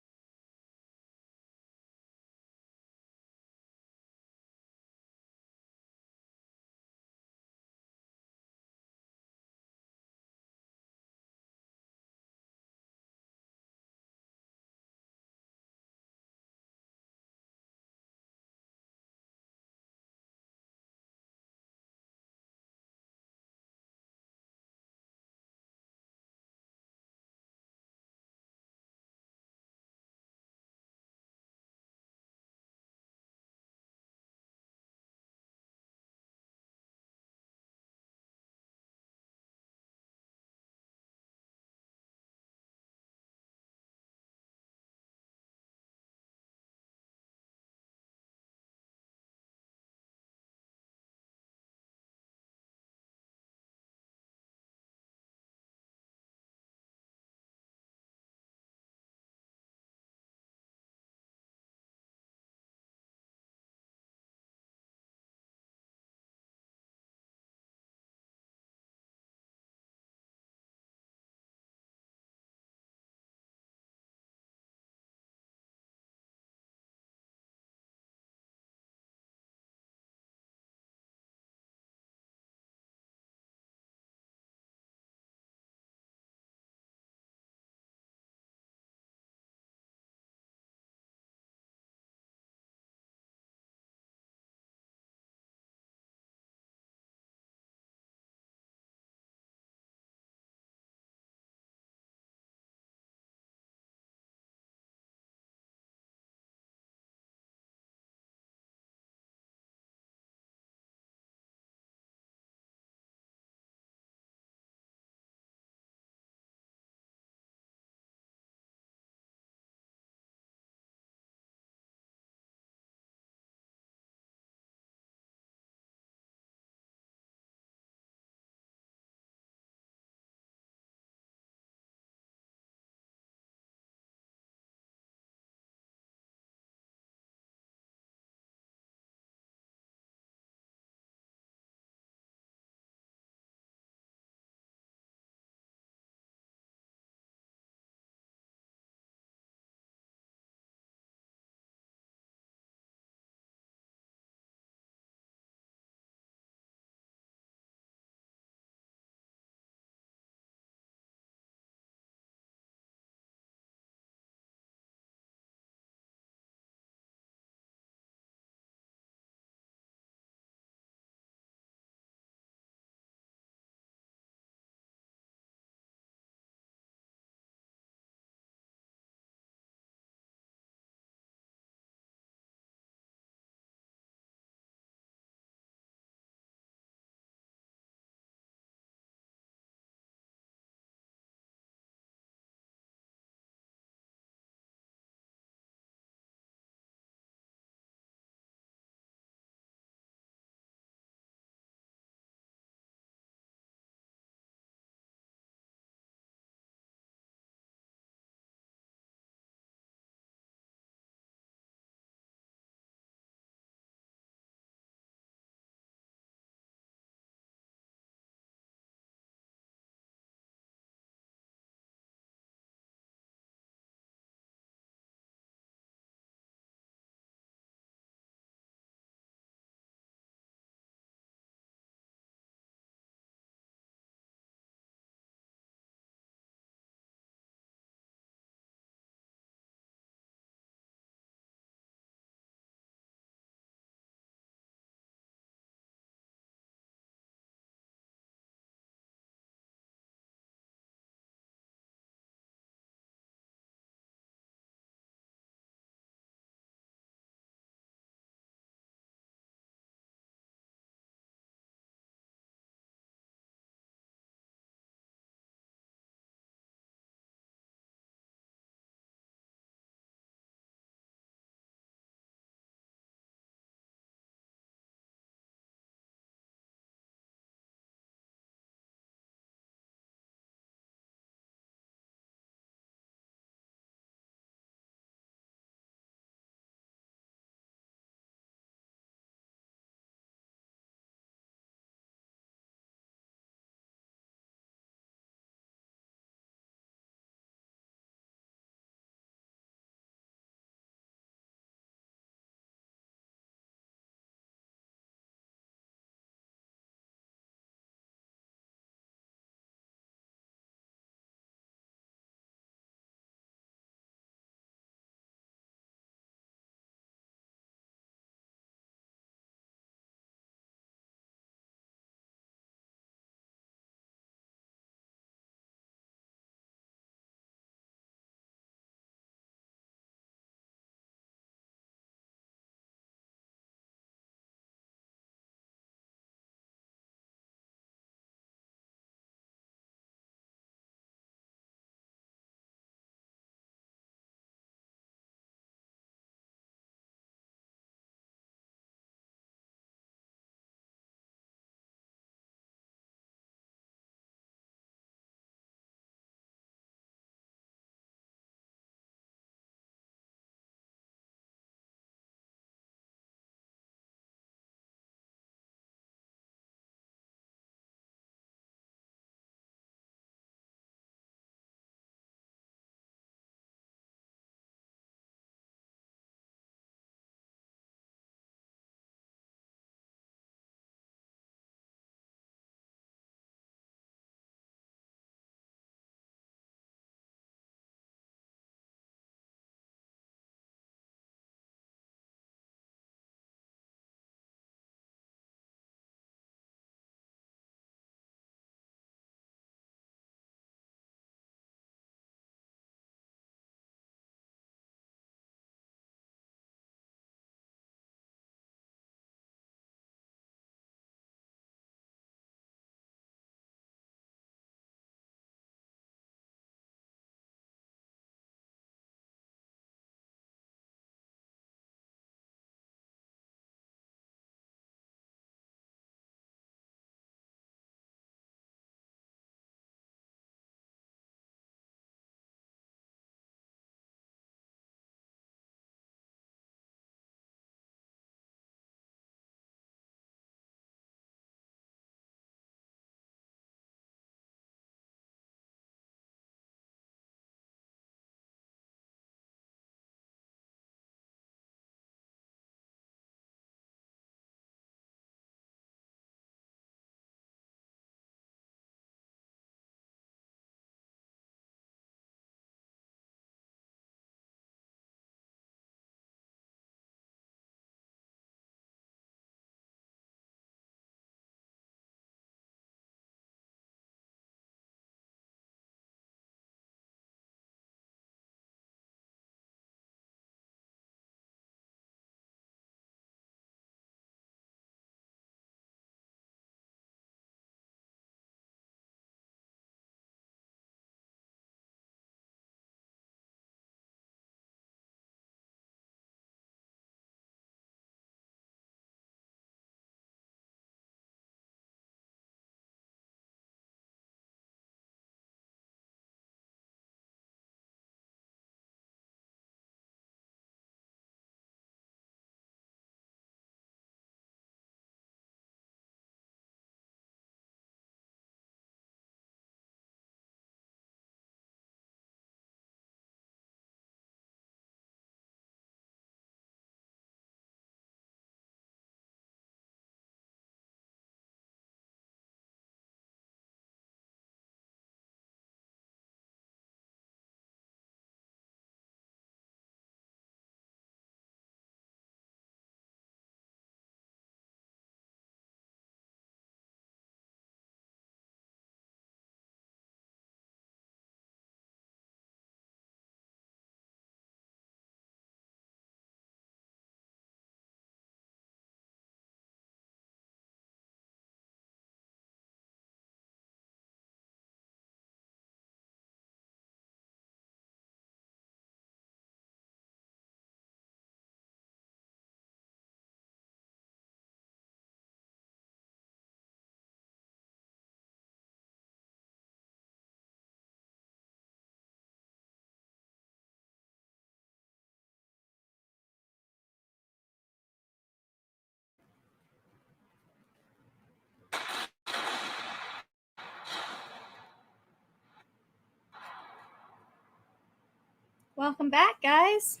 Welcome back, guys.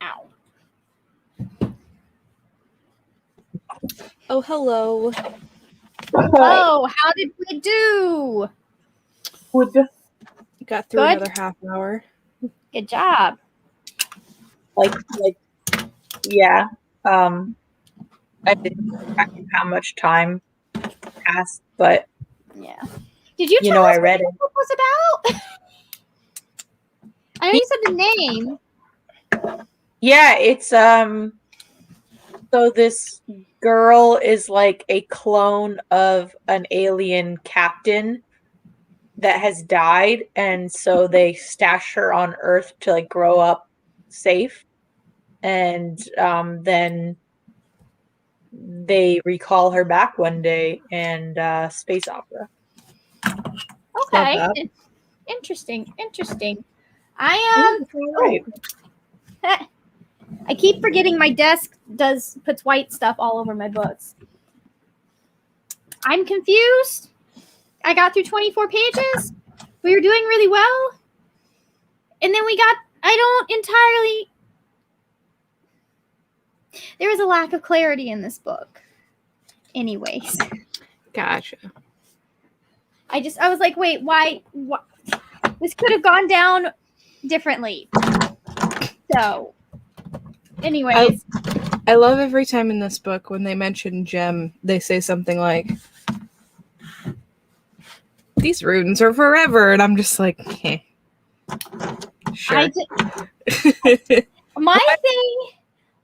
Ow. Oh, hello. Hello, how did we do? Would Got through Good. another half hour. Good job. like yeah. I didn't track how much time passed, but Yeah. Did you you tell know, us I what read the it. book was about? I know you said the name. Yeah, it's so this girl is like a clone of an alien captain that has died, and so they stash her on Earth to like grow up safe, and then they recall her back one day, and space opera. Okay. Love that. Interesting. Yeah, it's all right. I keep forgetting my desk puts white stuff all over my books. I'm confused. I got through 24 pages. We were doing really well. And then there was a lack of clarity in this book. Anyways. Gotcha. I was like, wait, why? This could have gone down differently. So, anyways. I love every time in this book when they mention Gem, they say something like, these runes are forever. And I'm just like, eh. Sure. My thing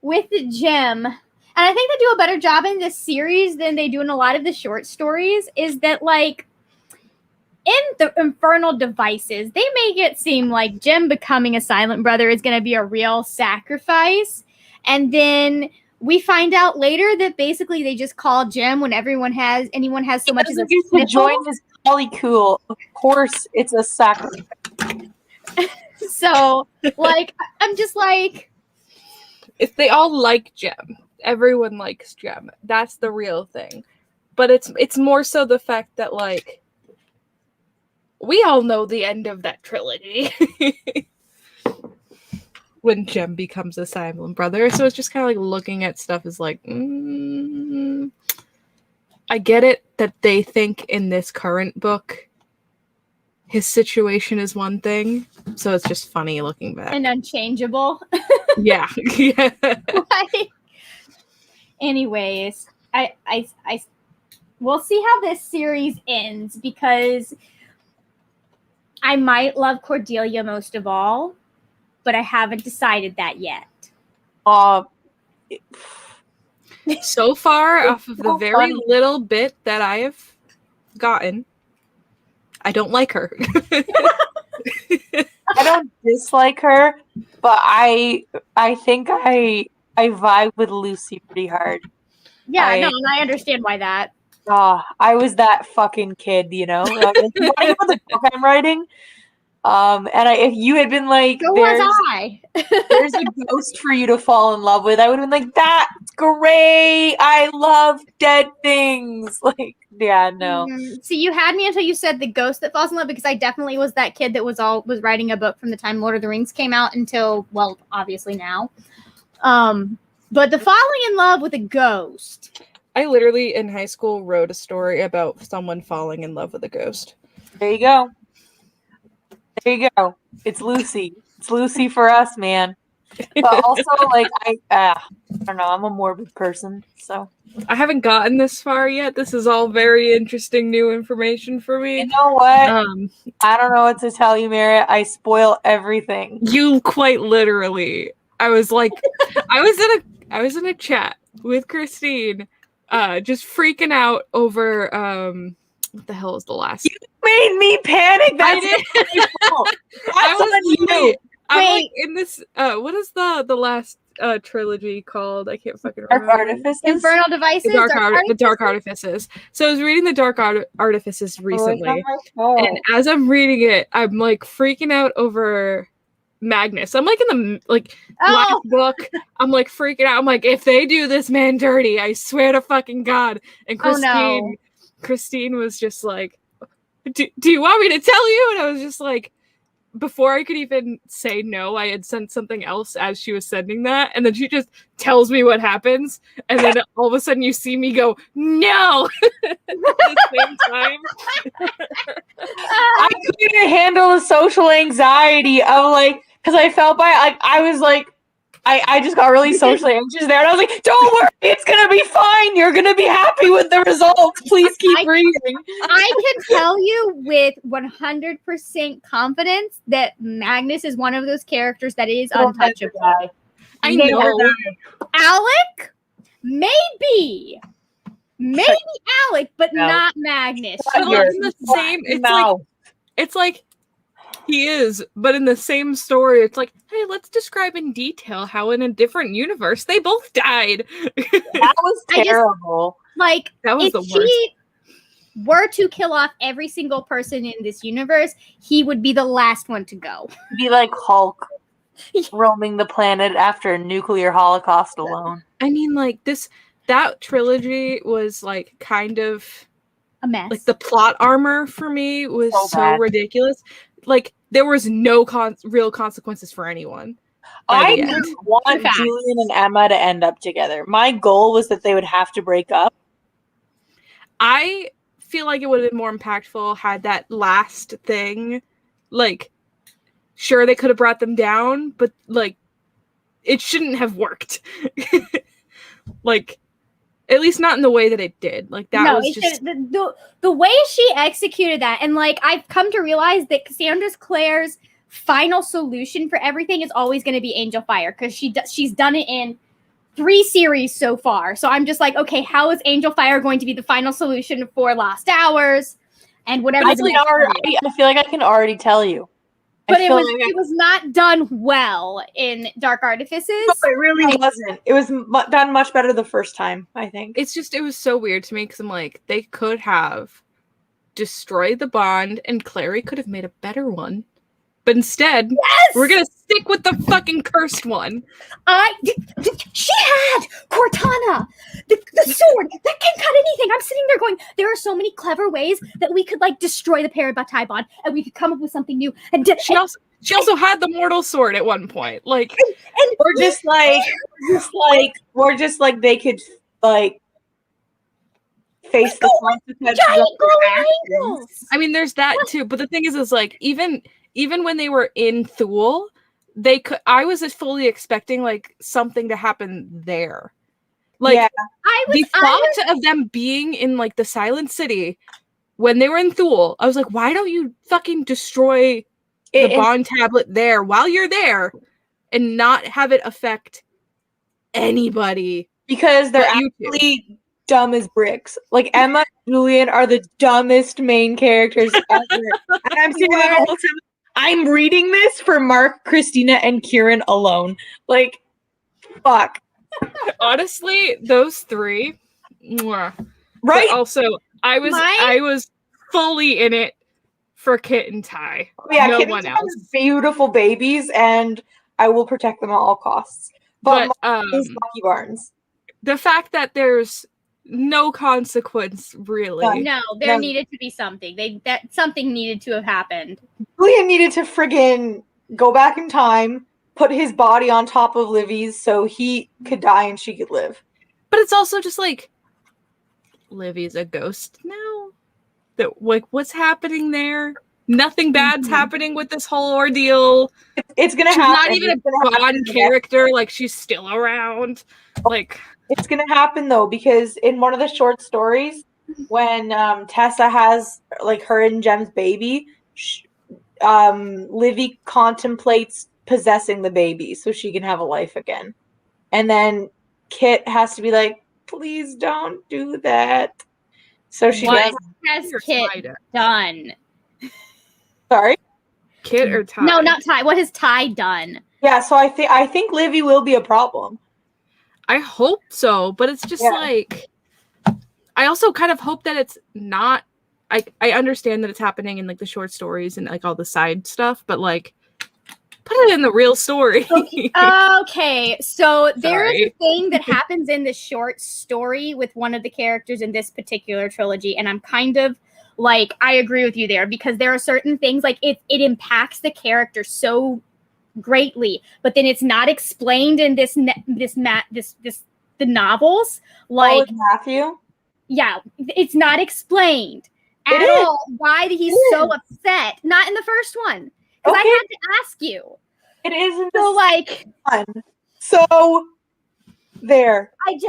with the gem, and I think they do a better job in this series than they do in a lot of the short stories, is that like in the Infernal Devices, they make it seem like Jem becoming a Silent Brother is going to be a real sacrifice. And then we find out later that basically they just call Jem when anyone has so much as a Get to sniffle. join his polycool. Of course, it's a sacrifice. So, like, I'm just like, if they all like Gem, everyone likes Gem. That's the real thing. But it's more so the fact that like we all know the end of that trilogy. When Gem becomes a Silent Brother. So it's just kind of like looking at stuff is like, I get it that they think in this current book his situation is one thing. So it's just funny looking back. and unchangeable. Yeah. Yeah. Like, anyways, I we'll see how this series ends because I might love Cordelia most of all, but I haven't decided that yet. So far, off of the so very funny. little bit that I have gotten, I don't like her. I don't dislike her, but I think I vibe with Lucy pretty hard. Yeah, no, and I understand why that. I was that fucking kid, you know. Like, you want to hear about the book I'm writing? And if you had been like, So was I. there's a ghost for you to fall in love with, I would have been like, that's great. I love dead things. Like, yeah, no. See, you had me until you said the ghost that falls in love, because I definitely was that kid that was writing a book from the time Lord of the Rings came out until, well, obviously now. But the falling in love with a ghost. I literally in high school wrote a story about someone falling in love with a ghost. There you go. There you go. It's Lucy. It's Lucy for us, man. But also, like, I don't know. I'm a morbid person, so. I haven't gotten this far yet. This is all very interesting new information for me. You know what? I don't know what to tell you, Merritt. I spoil everything. You quite literally. I was like, I was in a chat with Christine, just freaking out over what the hell is the last? You made me panic. That's my fault. I was on you. I'm like in this. What is the last trilogy called? I can't fucking Dark remember. Artifices? Infernal Devices? The Dark Artifices. So I was reading the Dark Artifices recently, it's not my fault. and as I'm reading it, I'm like freaking out over Magnus. I'm like in the last book. I'm like freaking out. I'm like, if they do this man dirty, I swear to fucking God. And Christine was just like, do you want me to tell you? And I was just like, before I could even say no, I had sent something else as she was sending that, and then she just tells me what happens, and then all of a sudden you see me go, no! At the same time. I couldn't handle the social anxiety of like, because I felt I was like, I just got really socially anxious there, and I was like, don't worry, it's gonna be fine. You're gonna be happy with the results. Please keep reading. I can tell you with 100% confidence that Magnus is one of those characters that is untouchable. I know. Alec, maybe Alec, but not Magnus. But like in the same, it's like he is, but in the same story, it's like, hey, let's describe in detail how in a different universe they both died. That was terrible. Like, that was if the worst. he were to kill off every single person in this universe, he would be the last one to go. Be like Hulk roaming the planet after a nuclear holocaust alone. I mean, like that trilogy was like kind of a mess. Like the plot armor for me was so ridiculous. Like there was no real consequences for anyone. I didn't want Julian and Emma to end up together. My goal was that they would have to break up. I feel like it would have been more impactful had that last thing, like, sure, they could have brought them down, but like it shouldn't have worked. Like, at least not in the way that it did. Like that was just the way she executed that, and like I've come to realize that Cassandra's Claire's final solution for everything is always going to be Angel Fire, because she's done it in 3 series so far. So I'm just like, okay, how is Angel Fire going to be the final solution for Lost Hours and whatever? I feel like I can already tell you. But it was not done well in Dark Artifices. No, it really wasn't. It was done much better the first time, I think. It's just, it was so weird to me because I'm like, they could have destroyed the bond and Clary could have made a better one. But instead, we're going to stick with the fucking cursed one. She had Cortana, the sword that can cut anything. I'm sitting there going, there are so many clever ways that we could like destroy the Parabatai bond, and we could come up with something new. And she also had the mortal sword at one point. Like, and we're just like they could like face the consequences of their actions. I mean, there's that too. But the thing is like even when they were in Thule, I was fully expecting like something to happen there. Like the thought of them being in like the Silent City when they were in Thule, I was like, why don't you fucking destroy the bond tablet there while you're there and not have it affect anybody? Because they're actually dumb as bricks. Like Emma and Julian are the dumbest main characters ever. And I'm sitting there the whole time, I'm reading this for Mark, Christina, and Kieran alone. Like, fuck. Honestly, those 3. Mwah. Right. But also, I was fully in it for Kit and Ty. Yeah, no Kit one and Ty else. are beautiful babies, and I will protect them at all costs. But is Lucky Barnes. The fact that there's no consequence, really. No, there needed to be something. Something needed to have happened. Julian needed to friggin' go back in time, put his body on top of Livy's so he could die and she could live. But it's also just like, Livy's a ghost now? Like, what's happening there? Nothing bad's happening with this whole ordeal. It's gonna happen. happen. Not even a Bond character. Like, she's still around. Like, it's gonna happen though, because in one of the short stories, when Tessa has like her and Jem's baby, Livy contemplates possessing the baby so she can have a life again, and then Kit has to be like, "Please don't do that." So she What has Kit done? Sorry, Kit or Ty? No, not Ty. What has Ty done? Yeah, so I think Livy will be a problem. I hope so, but it's just like, I also kind of hope that it's not. I understand that it's happening in like the short stories and like all the side stuff, but like Put it in the real story. Okay, so there is a Sorry. thing that happens in the short story with one of the characters in this particular trilogy, and I'm kind of like, I agree with you there, because there are certain things like it impacts the character so greatly, but then it's not explained in the novels. Like, Matthew. yeah, it's not explained It at is. all why he's so upset. Not in the first one, because I Okay. had to ask you. It isn't So like, fun. So there. I'm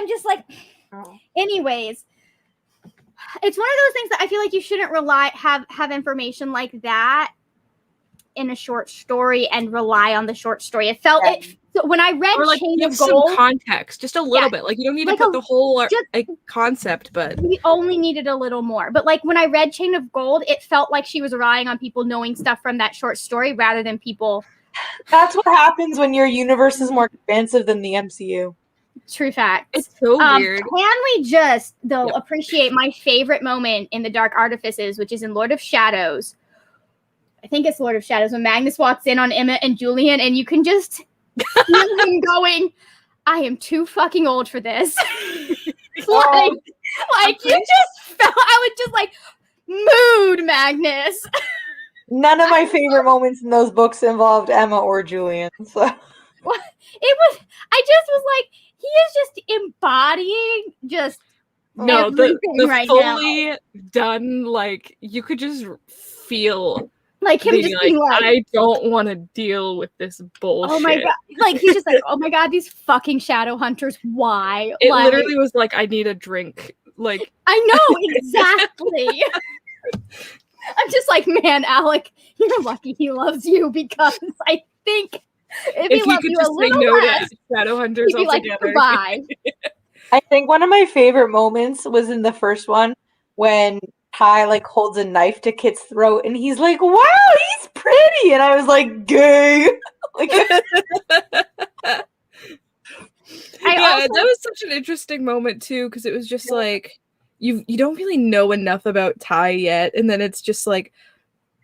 just like, anyways, it's one of those things that I feel like you shouldn't have information like that in a short story and rely on the short story. It felt so when I read Or like Chain give of some Gold, context, just a little bit. Like you don't need like to put the whole just- concept, but we only needed a little more. But like when I read Chain of Gold, it felt like she was relying on people knowing stuff from that short story rather than people. That's what happens when your universe is more expansive than the MCU. True facts. it's so weird. Can we just appreciate my favorite moment in the Dark Artifices, which is in Lord of Shadows? I think it's Lord of Shadows, when Magnus walks in on Emmett and Julian, and you can just feel him going, I am too fucking old for this. like you just felt, I would just like, mood Magnus. None of my favorite moments in those books involved Emma or Julian. So I just was like, he is just embodying just No, everything the right fully now. done, like you could just feel Like him being just being like, I don't want to deal with this bullshit. oh my god! Like he's just like, oh my god, these fucking shadow hunters. Why? It like, literally was like, I need a drink. Like I know exactly. I'm just like, man, Alec, you're lucky he loves you, because I think if he you loved could you just a say little no less, to Shadow Hunters he'd be like, altogether. goodbye. I think one of my favorite moments was in the first one when Ty like holds a knife to Kit's throat and he's like, wow, he's pretty. And I was like, gay. Like, Yeah, that was such an interesting moment too, because it was just like you don't really know enough about Ty yet, and then it's just like,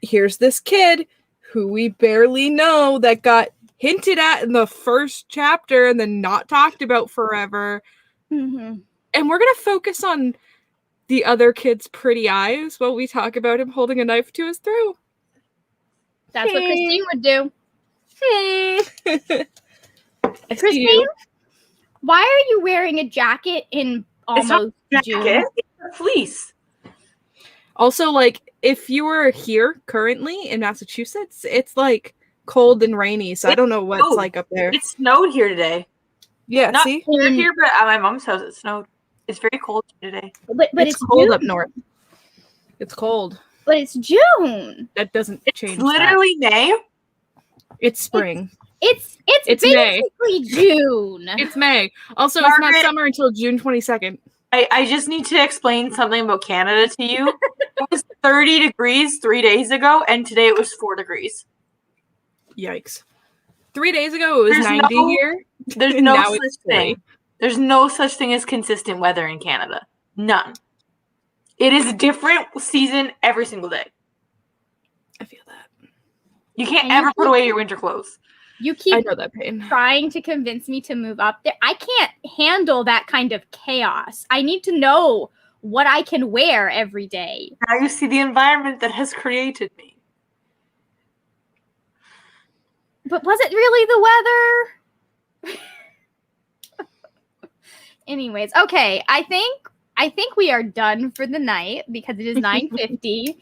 here's this kid who we barely know that got hinted at in the first chapter and then not talked about forever. Mm-hmm. And we're gonna focus on the other kid's pretty eyes while we talk about him holding a knife to his throat. That's what Christine would do. I see Christine, you. why are you wearing a jacket in almost June? it's a fleece. Also, like, if you were here currently in Massachusetts, it's like cold and rainy, so I don't know what it's like up there. It snowed here today. Yeah, Not see? here, but at my mom's house it snowed. It's very cold today. But It's cold up north. It's cold. But it's June. That doesn't change. It's literally May. It's spring. It's May. basically June. It's May. Also, it's Margaret- not summer until June 22nd. I just need to explain something about Canada to you. It was 30 degrees 3 days ago, and today it was 4 degrees. Yikes. 3 days ago, it was There's 90 no- here. There's And no now such it's thing. There's no such thing as consistent weather in Canada. None. It is a different season every single day. I feel that. You can't And you ever put away your winter clothes. You I keep know that pain. trying to convince me to move up there. I can't handle that kind of chaos. I need to know what I can wear every day. Now you see the environment that has created me. But was it really the weather? Anyways, okay. I think we are done for the night because it is 9:50.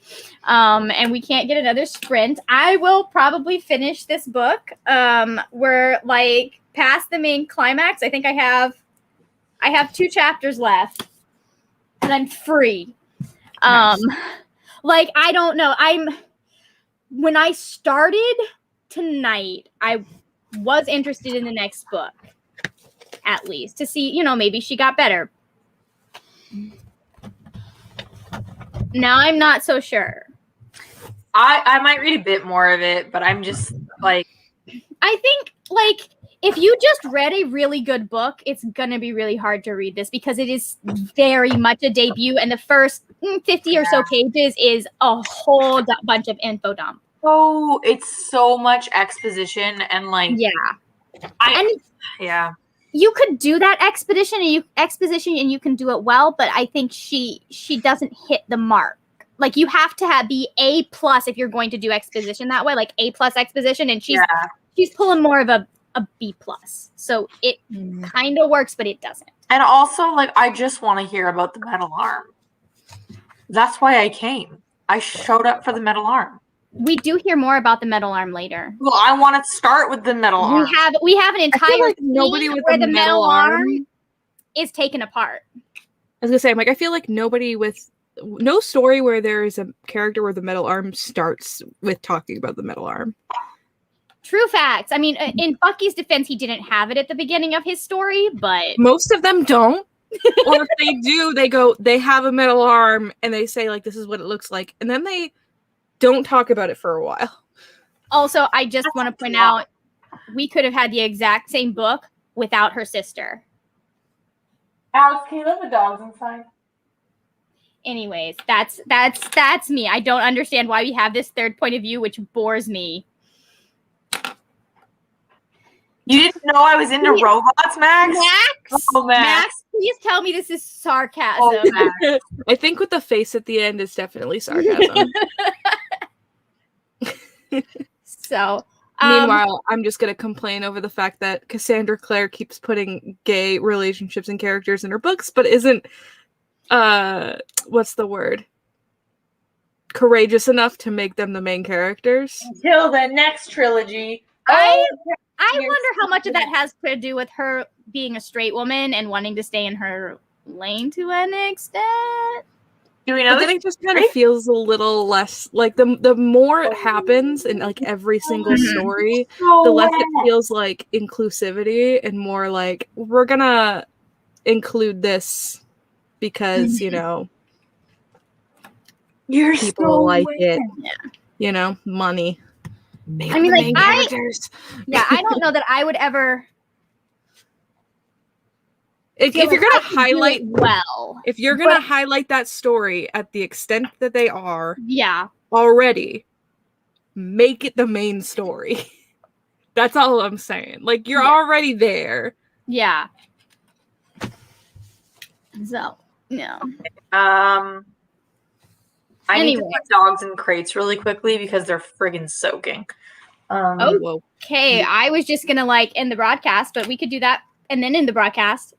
And we can't get another sprint. I will probably finish this book. We're like past the main climax. I think I have 2 chapters left. And I'm free. Nice. Like I don't know. When I started tonight, I was interested in the next book. At least to see, maybe she got better. Now I'm not so sure. I might read a bit more of it, but I'm just like, I think like if you just read a really good book, it's gonna be really hard to read this because it is very much a debut, and the first 50 or so pages is a whole bunch of info dump. it's so much exposition and like And you could do that exposition and you can do it well, but I think she doesn't hit the mark. Like you have to be A+ if you're going to do exposition that way, like A+ exposition, and she's pulling more of a B+. So it kind of works, but it doesn't. And also, like, I just want to hear about the metal arm. That's why I came. I showed up for the metal arm. We do hear more about the metal arm later. Well, I want to start with the metal arm. We have an entire nobody with where a the metal arm is taken apart. I was gonna say, I'm like, I feel like no story where there is a character where the metal arm starts with talking about the metal arm. True facts. I mean, in Bucky's defense, he didn't have it at the beginning of his story, but most of them don't. Or if they do, they have a metal arm and they say like, this is what it looks like, and then they don't talk about it for a while. Also, I just want to point out, we could have had the exact same book without her sister. Alex, can you let the dogs inside? Anyways, that's me. I don't understand why we have this third point of view, which bores me. You didn't know I was into robots, Max? Max? Oh, Max, please tell me this is sarcasm. Oh, Max. I think with the face at the end is definitely sarcasm. So, meanwhile, I'm just going to complain over the fact that Cassandra Clare keeps putting gay relationships and characters in her books, but isn't, what's the word? Courageous enough to make them the main characters. Until the next trilogy. I wonder how much of that has to do with her being a straight woman and wanting to stay in her lane to an extent. Do we know? But then it just kind of feels a little less like the more it happens in like every single story, the less it feels like inclusivity and more like we're gonna include this because you know you're people so like weird. it. You know, money. I mean, like I don't know that I would ever. If you're gonna highlight if you're gonna highlight that story at the extent that they are, already, make it the main story. That's all I'm saying. Like you're already there. Yeah. So no. I need to put dogs in crates really quickly because they're friggin' soaking. Okay, I was just gonna like end the broadcast, but we could do that and then end the broadcast.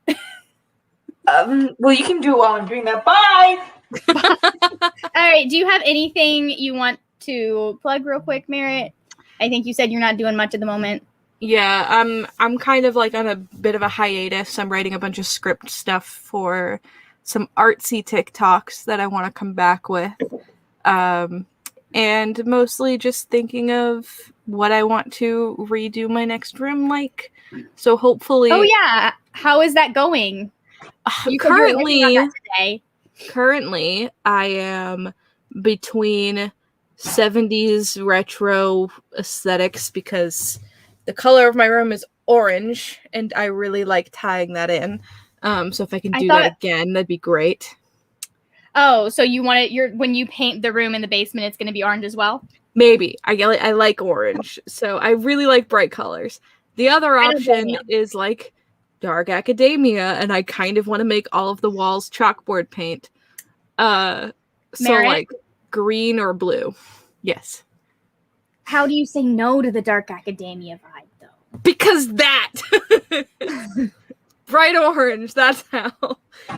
Well, you can do it while I'm doing that. Bye. All right. Do you have anything you want to plug real quick, Merritt? I think you said you're not doing much at the moment. Yeah, I'm kind of like on a bit of a hiatus. I'm writing a bunch of script stuff for some artsy TikToks that I want to come back with. And mostly just thinking of what I want to redo my next room like. So hopefully... Oh, yeah. How is that going? Currently, I am between 70s retro aesthetics because the color of my room is orange and I really like tying that in. So if I can do that again, that'd be great. Oh, so you want it? When you paint the room in the basement, it's going to be orange as well? Maybe. I like orange, so I really like bright colors. The other option is like dark academia, and I kind of want to make all of the walls chalkboard paint. So like green or blue. Yes. How do you say no to the dark academia vibe, though? Because that. Bright orange, that's how.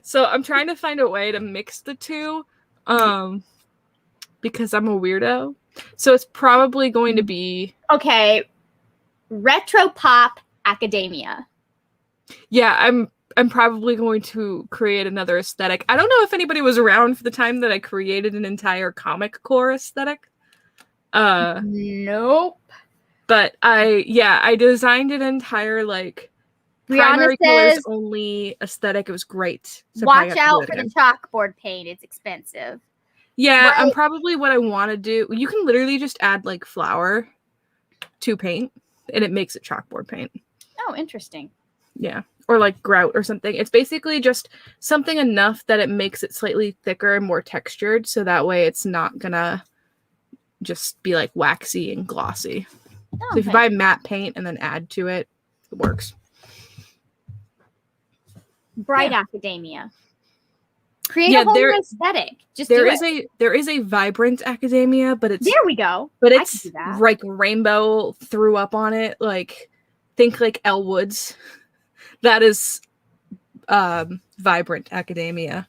So I'm trying to find a way to mix the two because I'm a weirdo. So it's probably going to be... Okay. Retro pop academia. Yeah, I'm probably going to create another aesthetic. I don't know if anybody was around for the time that I created an entire comic core aesthetic. Nope. But I designed an entire like primary colors only aesthetic. It was great. So watch out for the chalkboard paint. It's expensive. Yeah, right. I'm probably what I want to do. You can literally just add like flour to paint and it makes it chalkboard paint. Oh, interesting. Yeah. Or like grout or something. It's basically just something enough that it makes it slightly thicker and more textured. So that way it's not gonna just be like waxy and glossy. Oh, So if you buy matte paint and then add to it, it works. Bright Yeah. Academia. Create Yeah, a whole there- new aesthetic. Just There do is it. there is a vibrant academia, but it's There we go. but I it's can do that. like rainbow threw up on it. Like think like Elle Woods. That is vibrant academia,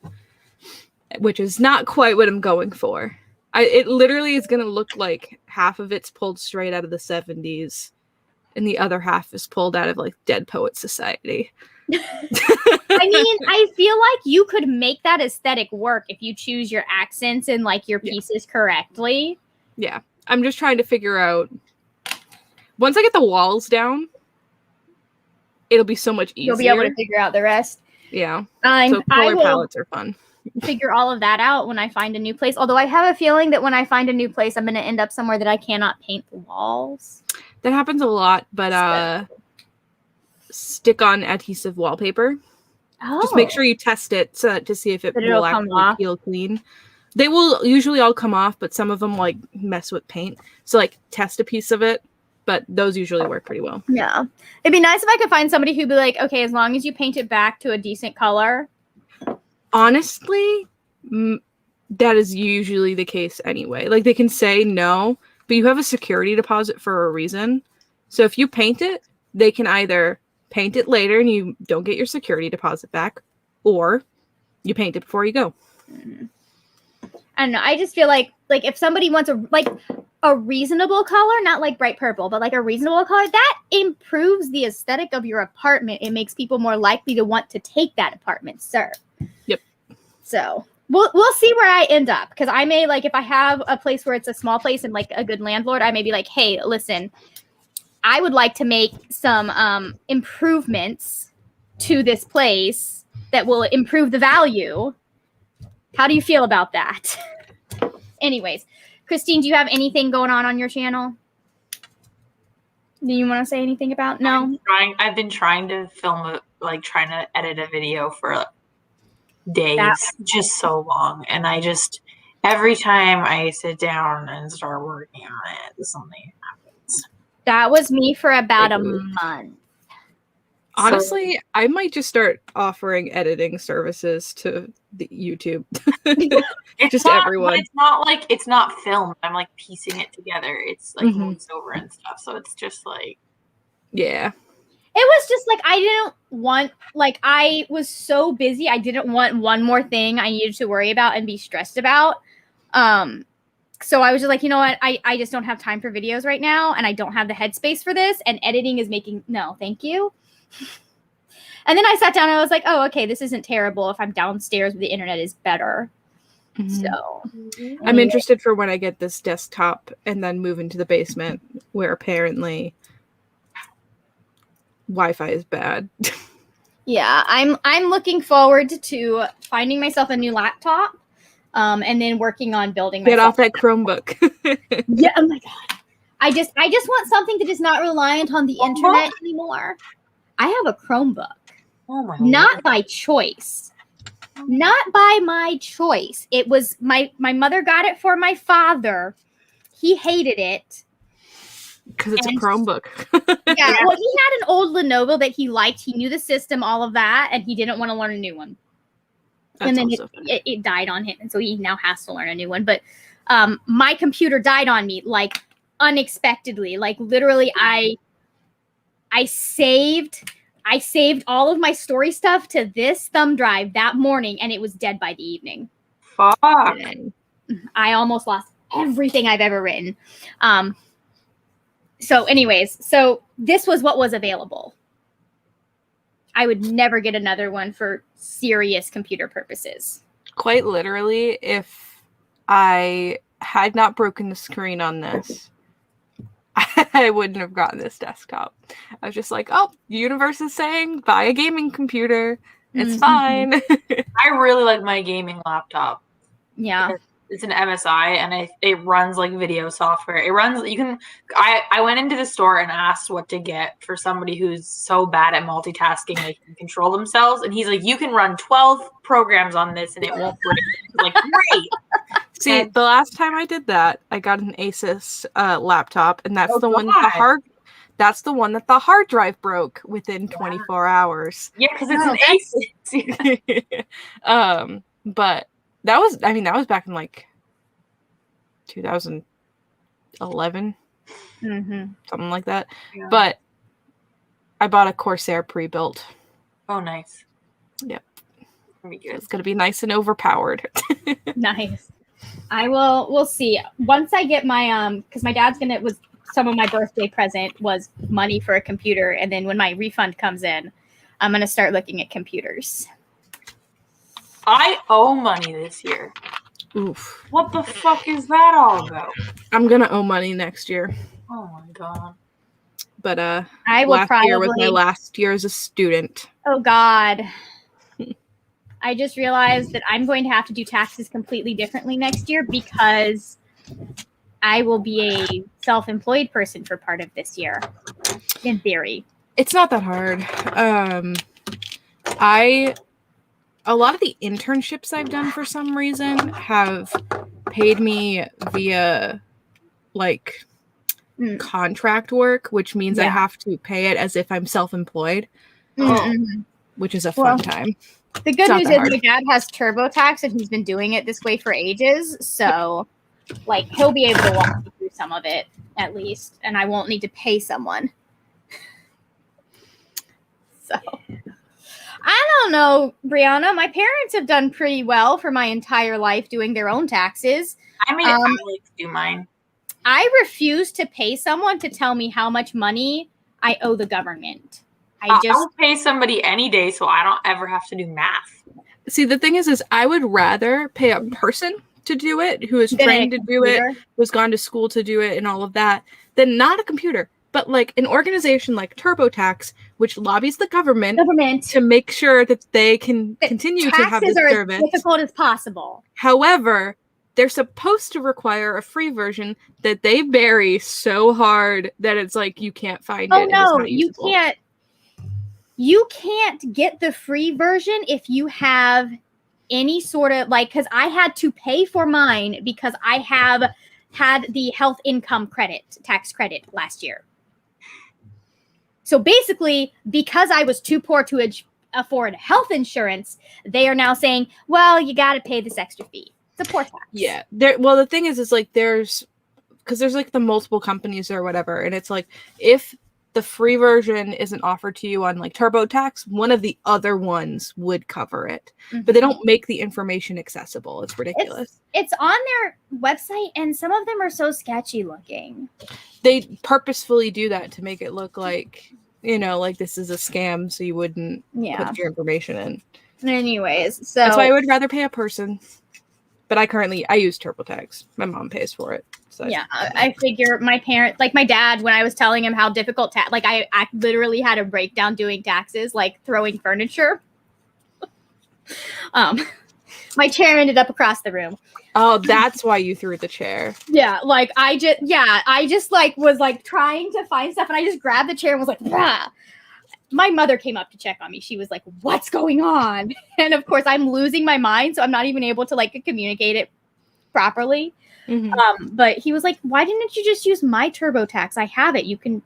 which is not quite what I'm going for. It literally is going to look like half of it's pulled straight out of the 70s and the other half is pulled out of like Dead Poets Society. I mean, I feel like you could make that aesthetic work if you choose your accents and like your pieces correctly. Yeah. I'm just trying to figure out, once I get the walls down, it'll be so much easier. You'll be able to figure out the rest. Yeah. I So color will palettes are fun. figure all of that out when I find a new place. Although I have a feeling that when I find a new place, I'm going to end up somewhere that I cannot paint the walls. That happens a lot, but stick on adhesive wallpaper. Oh. Just make sure you test it to see if it That it'll will come actually off. peel clean. They will usually all come off, but some of them like mess with paint. So like test a piece of it, but those usually work pretty well. Yeah. It'd be nice if I could find somebody who'd be like, okay, as long as you paint it back to a decent color. Honestly, that is usually the case anyway. Like they can say no, but you have a security deposit for a reason. So if you paint it, they can either paint it later and you don't get your security deposit back, or you paint it before you go. I don't know. I just feel like if somebody wants a reasonable color, not like bright purple, but like a reasonable color, that improves the aesthetic of your apartment. It makes people more likely to want to take that apartment, sir. Yep. So we'll see where I end up, because I may, like, if I have a place where it's a small place and like a good landlord, I may be like, hey, listen, I would like to make some improvements to this place that will improve the value. How do you feel about that? Anyways, Christine, do you have anything going on your channel? Do you want to say anything about? No. I've been trying to film trying to edit a video for days, just so long, and every time I sit down and start working on it, something happens. That was me for about a month. Honestly, I might just start offering editing services to the YouTube. Just everyone. But it's not filmed. I'm like piecing it together. It's like voiceover and stuff. So it's just like, yeah. It was just like I was so busy. I didn't want one more thing I needed to worry about and be stressed about. So I was just like, you know what? I just don't have time for videos right now, and I don't have the headspace for this. And editing is no, thank you. And then I sat down and I was like, oh, okay, this isn't terrible. If I'm downstairs, the internet is better. So I'm interested for when I get this desktop and then move into the basement, where apparently Wi-Fi is bad. Yeah, I'm looking forward to finding myself a new laptop, and then working on building myself. Get off that Chromebook. Yeah, oh my god. I just want something that is not reliant on the internet anymore. I have a Chromebook. oh my Not by choice. Not by my choice. It was my mother got it for my father. He hated it. Because it's a And- Chromebook. Yeah, well, he had an old Lenovo that he liked. He knew the system, all of that, and he didn't want to learn a new one. That's And then also funny. it died on him, and so he now has to learn a new one. But my computer died on me, like, unexpectedly. Like, literally, I saved all of my story stuff to this thumb drive that morning, and it was dead by the evening. fuck. I almost lost everything I've ever written. So anyways, so this was what was available. I would never get another one for serious computer purposes. Quite literally, if I had not broken the screen on this, I wouldn't have gotten this desktop. I was just like, oh, the universe is saying buy a gaming computer. It's fine. I really like my gaming laptop. Yeah. It's an MSI, and it runs like video software. It runs. I went into the store and asked what to get for somebody who's so bad at multitasking they can control themselves, and he's like, you can run 12 programs on this and it won't break. Like, great. See, the last time I did that, I got an Asus laptop, and that's the one that's the one that the hard drive broke within 24 hours. Yeah, because it's an Asus. But that was back in like 2011, something like that. Yeah. But I bought a Corsair pre-built. Oh, nice. Yep. Be good. It's gonna be nice and overpowered. Nice. We'll see. Once I get my because my dad's was some of my birthday present was money for a computer, and then when my refund comes in, I'm gonna start looking at computers. I owe money this year. Oof. What the fuck is that all about? I'm gonna owe money next year. Oh my god. But I will last year was my last year as a student. Oh god. I just realized that I'm going to have to do taxes completely differently next year because I will be a self-employed person for part of this year, in theory. It's not that hard. A lot of the internships I've done for some reason have paid me via like contract work, which means I have to pay it as if I'm self-employed, which is a fun time. The good news is my dad has TurboTax and he's been doing it this way for ages. So like he'll be able to walk me through some of it at least, and I won't need to pay someone. So I don't know, Brianna. My parents have done pretty well for my entire life doing their own taxes. I mean, I like to do mine. I refuse to pay someone to tell me how much money I owe the government. I will pay somebody any day so I don't ever have to do math. See, the thing is I would rather pay a person to do it, who is trained to do it, who's gone to school to do it and all of that, than not a computer. But like an organization like TurboTax, which lobbies the government to make sure that they can continue to have this service. Taxes are as difficult as possible. However, they're supposed to require a free version that they bury so hard that it's like you can't find it. Oh no, you can't. You can't get the free version if you have any sort of because I had to pay for mine because I have had the health income tax credit last year. So basically, because I was too poor to afford health insurance, they are now saying, well, you got to pay this extra fee. It's a poor tax. Yeah. Well, the thing is like there's like the multiple companies or whatever. And it's like, if the free version isn't offered to you on like TurboTax, one of the other ones would cover it. But they don't make the information accessible. It's ridiculous. It's on their website, and some of them are so sketchy looking. They purposefully do that to make it look like, like this is a scam, so you wouldn't put your information in. Anyways, so that's why I would rather pay a person. But I use TurboTax. My mom pays for it. So yeah, I figure my parents, like my dad, when I was telling him how difficult I literally had a breakdown doing taxes, like throwing furniture. My chair ended up across the room. Oh, that's why you threw the chair. Yeah, I just was like trying to find stuff, and I just grabbed the chair and was like, rah. My mother came up to check on me. She was like, what's going on? And of course I'm losing my mind, so I'm not even able to communicate it properly. But he was like, why didn't you just use my TurboTax? I have it. You could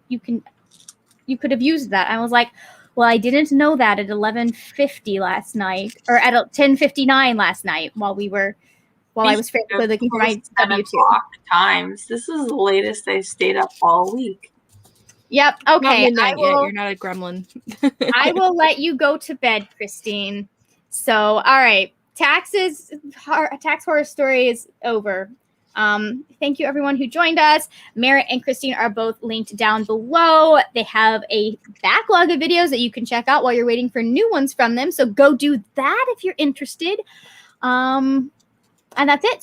have used that. I was like, well, I didn't know that at 11:50 last night, or at 10:59 last night while I was frantically looking for my W-2 times. This is the latest I stayed up all week. Yep. Okay. You're not a gremlin. I will let you go to bed, Christine. So, all right. Tax horror story is over. Thank you, everyone who joined us. Merritt and Christine are both linked down below. They have a backlog of videos that you can check out while you're waiting for new ones from them. So go do that if you're interested. And that's it.